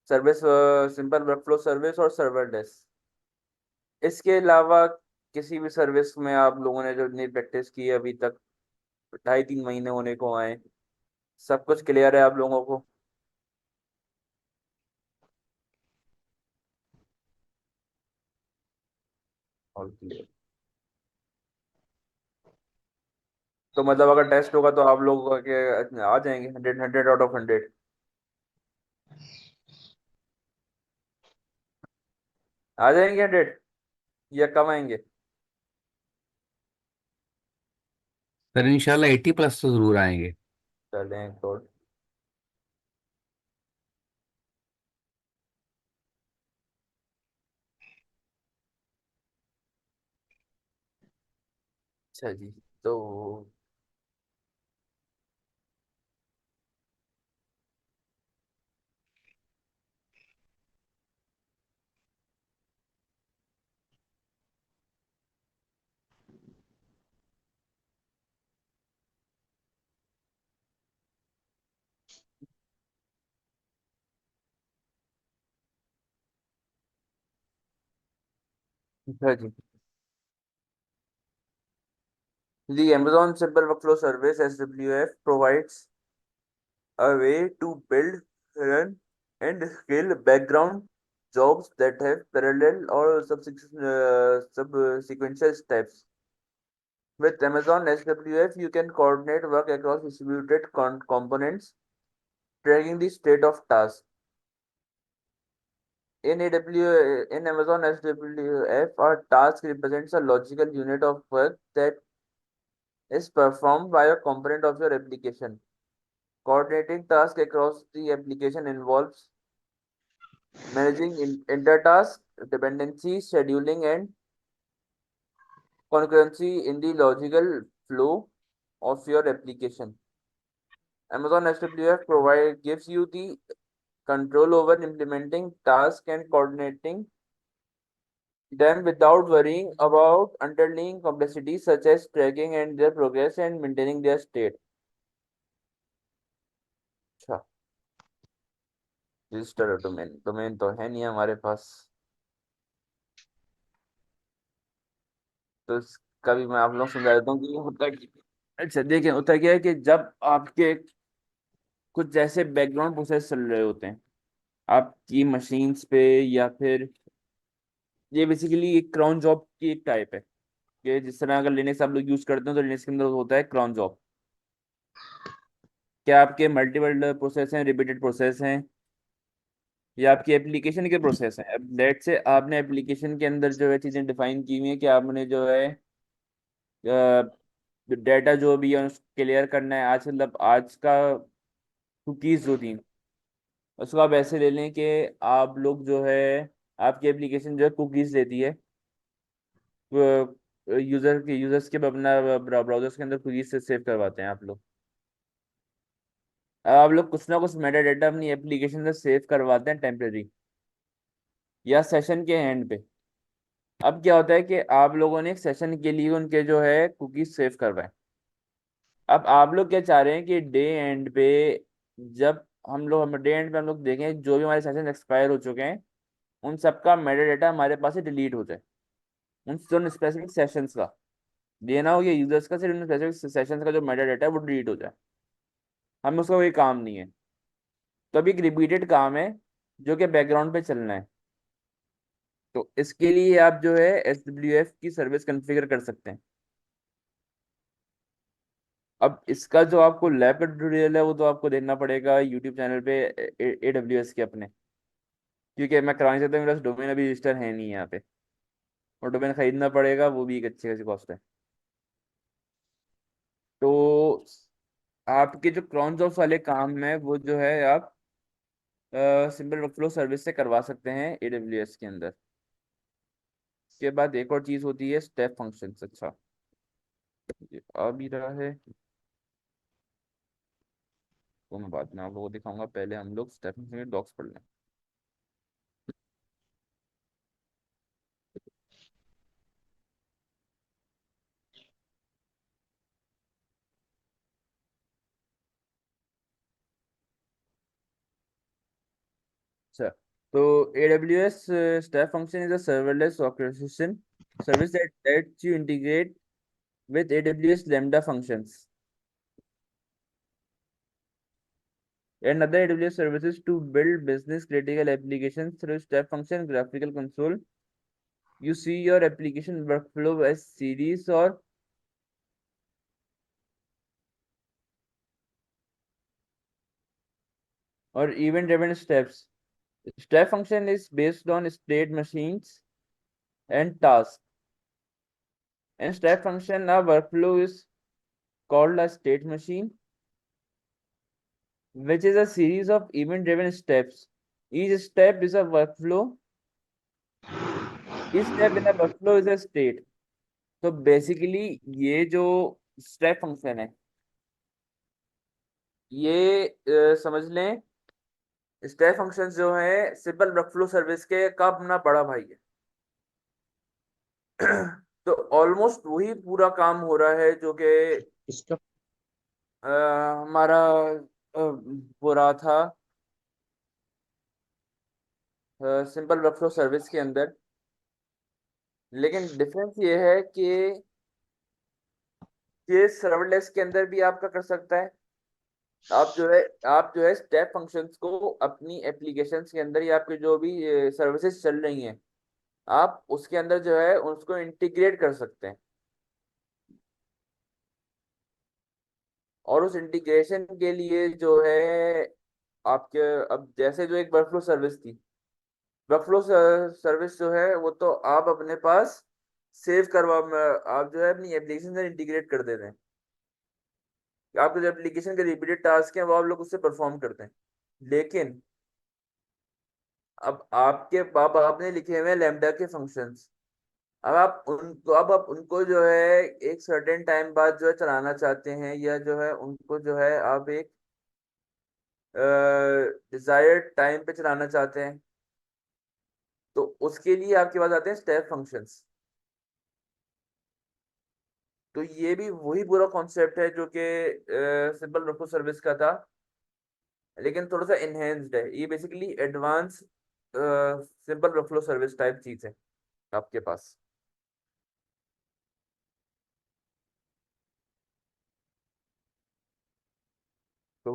service, simple workflow service और सर्वरलेस। इसके अलावा किसी भी सर्विस में आप लोगों ने जो नई प्रैक्टिस की है अभी तक, 2.5-3 महीने होने को आए, सब कुछ क्लियर है आप लोगों को? All clear. तो मतलब अगर टेस्ट होगा तो आप लोग के आ जाएंगे 100, 100 आउट ऑफ 100? आ जाएंगे 100 या कम आएंगे? सर इंशाल्लाह 80+ तो जरूर आएंगे। चलें तो। अच्छा जी, तो अच्छा जी, The Amazon Simple Workflow Service (SWF) provides a way to build, run, and scale background jobs that have parallel or subsequential steps. With Amazon SWF, you can coordinate work across distributed components, tracking the state of tasks. In Amazon SWF, a task represents a logical unit of work that is performed by a component of your application. Coordinating tasks across the application involves managing intertask dependencies, scheduling, and concurrency in the logical flow of your application. Amazon SWF gives you the control over implementing tasks and coordinating them without worrying about underlying complexities such as tracking and their progress and maintaining their state. अच्छा, register domain, domain तो है नहीं हमारे पास, तो इसका भी मैं आप लोग समझा देता हूँ कि होता है अच्छा देखिए, होता क्या है कि जब आपके कुछ जैसे बैकग्राउंड प्रोसेस चल रहे होते हैं आपकी मशीन्स पे, या फिर ये बेसिकली एक क्राउन जॉब की एक टाइप है कि जिस तरह अगर लिनक्स आप लोग यूज करते हैं तो लिनक्स के अंदर होता है क्राउन जॉब। क्या आपके मल्टीपल प्रोसेस हैं, रिपीटेड प्रोसेस हैं, या आपकी एप्लीकेशन के प्रोसेस हैं? अब लेट से आपने एप्लीकेशन के अंदर जो है चीज़ें डिफाइन की हुई हैं कि आपने जो है डेटा जो भी है उसको क्लियर करना है, आज मतलब आज का कुकीज़ जो थी उसको आप ऐसे ले लें कि आप लोग जो है आपकी एप्लीकेशन जो है कुकीज़ लेती है यूजर्स के अपना ब्राउजर्स के अंदर कुकीज़ से सेव करवाते हैं आप लोग। अब आप लोग कुछ ना कुछ मेटा डेटा अपनी एप्लीकेशन से सेव करवाते हैं टेम्परेरी या सेशन के एंड पे। अब क्या होता है कि आप लोगों ने एक सेशन के लिए उनके जो है कुकीज सेव करवाए। अब आप लोग क्या चाह रहे हैं कि डे एंड पे जब हम डे एंड पे हम लोग देखें जो भी हमारे सेशन एक्सपायर हो चुके हैं उन सबका मेटा डेटा हमारे पास से डिलीट हो जाए, उन स्पेसिफिक सेशंस का देना हो या यूजर्स का, सिर्फ उन स्पेसिफिक सेशंस का जो मेटा डेटा है वो डिलीट हो जाए। हमें उसका कोई काम नहीं है, तो अभी एक रिपीटेड काम है जो कि बैकग्राउंड पे चलना है। तो इसके लिए आप जो है SWF की सर्विस कॉन्फ़िगर कर सकते हैं। अब इसका जो आपको लैब का ट्यूटोरियल है वो तो आपको देखना पड़ेगा यूट्यूब चैनल पे AWS के अपने, क्योंकि मैं करा नहीं सकता, मेरा डोमेन अभी रजिस्टर है नहीं यहाँ पे, और डोमेन खरीदना पड़ेगा, वो भी एक अच्छी खासी कॉस्ट है। तो आपके जो क्रॉन जॉब्स वाले काम है वो जो है आप सिंपल वर्कफ्लो सर्विस से करवा सकते हैं AWS के अंदर। उसके बाद एक और चीज़ होती है स्टेप फंक्शन। अच्छा, ये आ भी रहा है, वो मैं बाद में आप लोगों को दिखाऊंगा, पहले हम लोग स्टेप फंक्शन के डॉक्स पढ़ लें। अच्छा, तो AWS step function is a serverless orchestration service that lets you integrate with AWS Lambda functions and other AWS services to build business critical applications through step function graphical console. You see your application workflow as series or event driven steps. Step function is based on state machines and tasks. And step function, a workflow is called a state machine, which is a series of event-driven steps. Each step is a workflow. Each step in a workflow is a state. तो basically ये जो step function है ये समझ लें, step function जो है simple workflow service के का अपना बड़ा भाई है। तो ऑलमोस्ट वही पूरा काम हो रहा है जो कि इसका हमारा हो रहा था सिंपल वर्कफ्लो सर्विस के अंदर। लेकिन डिफरेंस ये है कि ये सर्वलेस के अंदर भी आपका कर सकता है। आप जो है स्टेप फंक्शंस को अपनी एप्लीकेशंस के अंदर या आपके जो भी सर्विसेज चल रही हैं आप उसके अंदर जो है उसको इंटीग्रेट कर सकते हैं। और उस इंटीग्रेशन के लिए जो है आपके, अब जैसे जो एक वर्कफ्लो सर्विस थी, वर्कफ्लो सर्विस जो है वो तो आप अपने पास सेव करवा आप जो है अपनी एप्लीकेशन से इंटीग्रेट कर देते हैं। आपके जो एप्लीकेशन के रिपीटेड टास्क हैं वो आप लोग उससे परफॉर्म करते हैं। लेकिन अब आपने लिखे हुए हैं लैम्डा के फंक्शंस। अब आप उनको जो है एक सर्टेन टाइम बाद जो है चलाना चाहते हैं, या जो है उनको जो है आप एक डिजायर्ड टाइम पे चलाना चाहते हैं। तो उसके लिए आपके पास आते हैं स्टेप फंक्शंस। तो ये भी वही पूरा कॉन्सेप्ट है जो कि सिंपल वर्कफ्लो सर्विस का था, लेकिन थोड़ा सा इनहेंस्ड है। ये basically advance simple workflow service type चीज है आपके पास। तो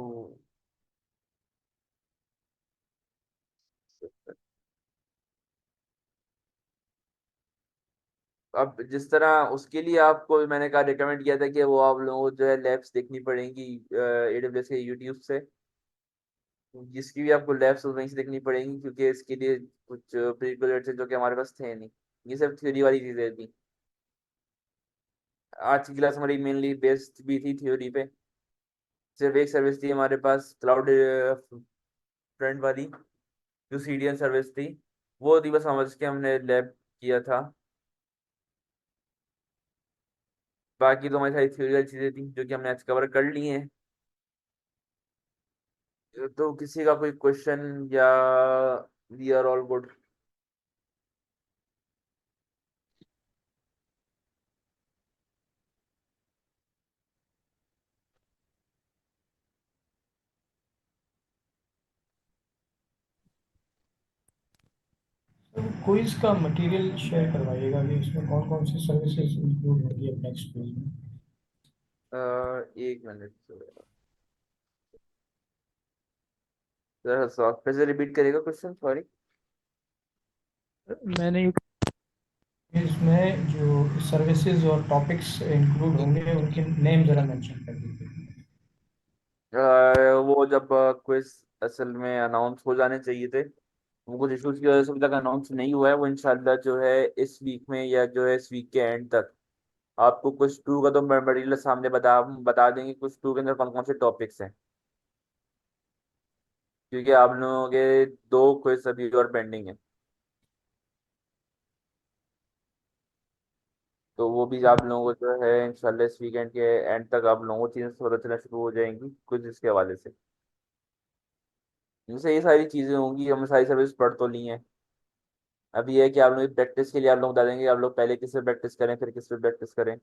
अब जिस तरह उसके लिए आपको मैंने कहा, रिकमेंड किया था कि वो आप लोगों को जो है लैब्स देखनी पड़ेंगी AWS के यूट्यूब से। जिसकी भी आपको लैब्स वहीं से देखनी पड़ेंगी, क्योंकि इसके लिए कुछ प्रीरिक्विजिट्स है जो कि हमारे पास थे नहीं। ये सब थ्योरी वाली चीजें थी। आज की क्लास हमारी मेनली बेस्ड भी थी थ्योरी पे। सिर्फ एक सर्विस थी हमारे पास क्लाउड फ्रंट वाली, जो CDN सर्विस थी। वो थी बस समझ के हमने लैब किया था। बाकी तो हमारी सारी थ्योरी वाली चीजें थी जो कि हमने आज कवर कर ली हैं। तो किसी का कोई क्वेश्चन या वी आर ऑल गुड? तो क्विज का मटेरियल शेयर करवाइएगा कि इसमें कौन कौन सी सर्विसेज इंक्लूड होंगी अब नेक्स्ट क्विज में। एक मिनट जरा फिर से रिपीट करेगा क्वेश्चन, सॉरी। मैंने इसमें जो सर्विसेज और टॉपिक्स इंक्लूड होंगे उनके नेम जरा मेंशन कर दीजिए। वो जब क्विज असल में अनाउंस हो जाने चाहिए थे, वो कुछ इश्यूज की वजह से अभी तक अनाउंस नहीं हुआ है। वो इंशाल्लाह जो है इस वीक में या जो है इस वीक के एंड तक आपको कुछ टू का तो मटेरियल सामने बता बता देंगे, कुछ टू के अंदर कौन कौन से टॉपिक्स हैं। क्योंकि आप लोगों के दो क्विज अभी और पेंडिंग है। तो वो भी आप लोगों को जो है इंशाल्लाह इस वीकेंड के एंड तक आप लोगों को चीजें पता चलना शुरू हो जाएंगी कुछ इसके हवाले से। जैसे ये सारी चीजें होंगी, हमने सारी सर्विस पढ़ तो ली हैं। अब ये है कि आप लोग प्रैक्टिस के लिए आप लोग बता देंगे आप लोग पहले किस पे प्रैक्टिस करें फिर किस पे प्रैक्टिस करें।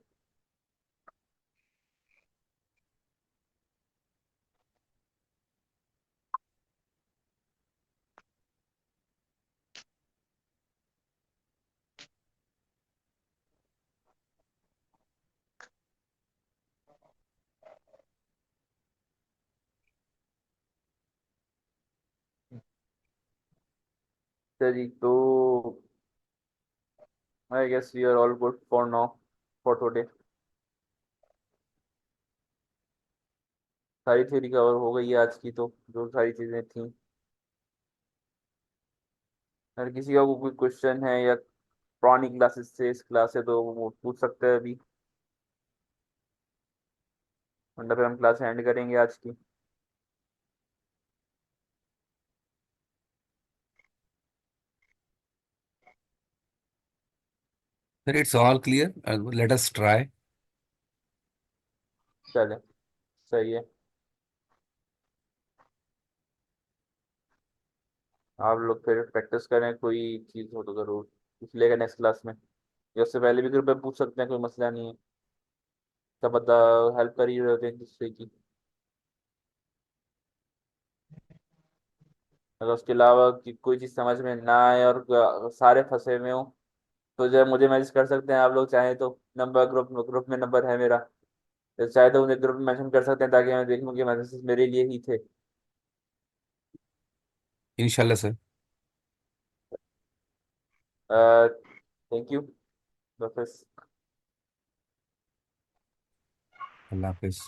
चलिए तो I guess we are all good for now, for today. सारी थ्योरी कवर हो गई है आज की, तो जो सारी चीजें थी। अगर किसी का कोई क्वेश्चन है या पुरानी क्लासेस से इस क्लास से, तो वो पूछ सकते हैं अभी, वरना फिर हम क्लास एंड करेंगे आज की। Sir it's all clear, let us try. चले, सही है। आप लोग फिर प्रैक्टिस करें, कोई चीज़ हो तो ज़रूर पूछ लेगा नेक्स्ट क्लास में, या उससे पहले भी ग्रुप में पूछ सकते हैं, कोई मसला नहीं है। सब बता, हेल्प कर ही रहे होते हैं एक दूसरे की। अगर उसके अलावा कि कोई चीज़ समझ में ना आए और सारे फंसे हुए हों, तो जो है मुझे मैसेज कर सकते हैं आप लोग चाहें तो। नंबर ग्रुप में नंबर है मेरा, तो चाहे तो मुझे ग्रुप में मेंशन कर सकते हैं ताकि मैं देख लूँ कि मैसेज मेरे लिए ही थे। इंशाल्लाह सर। Thank you. बस। अल्लाह हाफिज।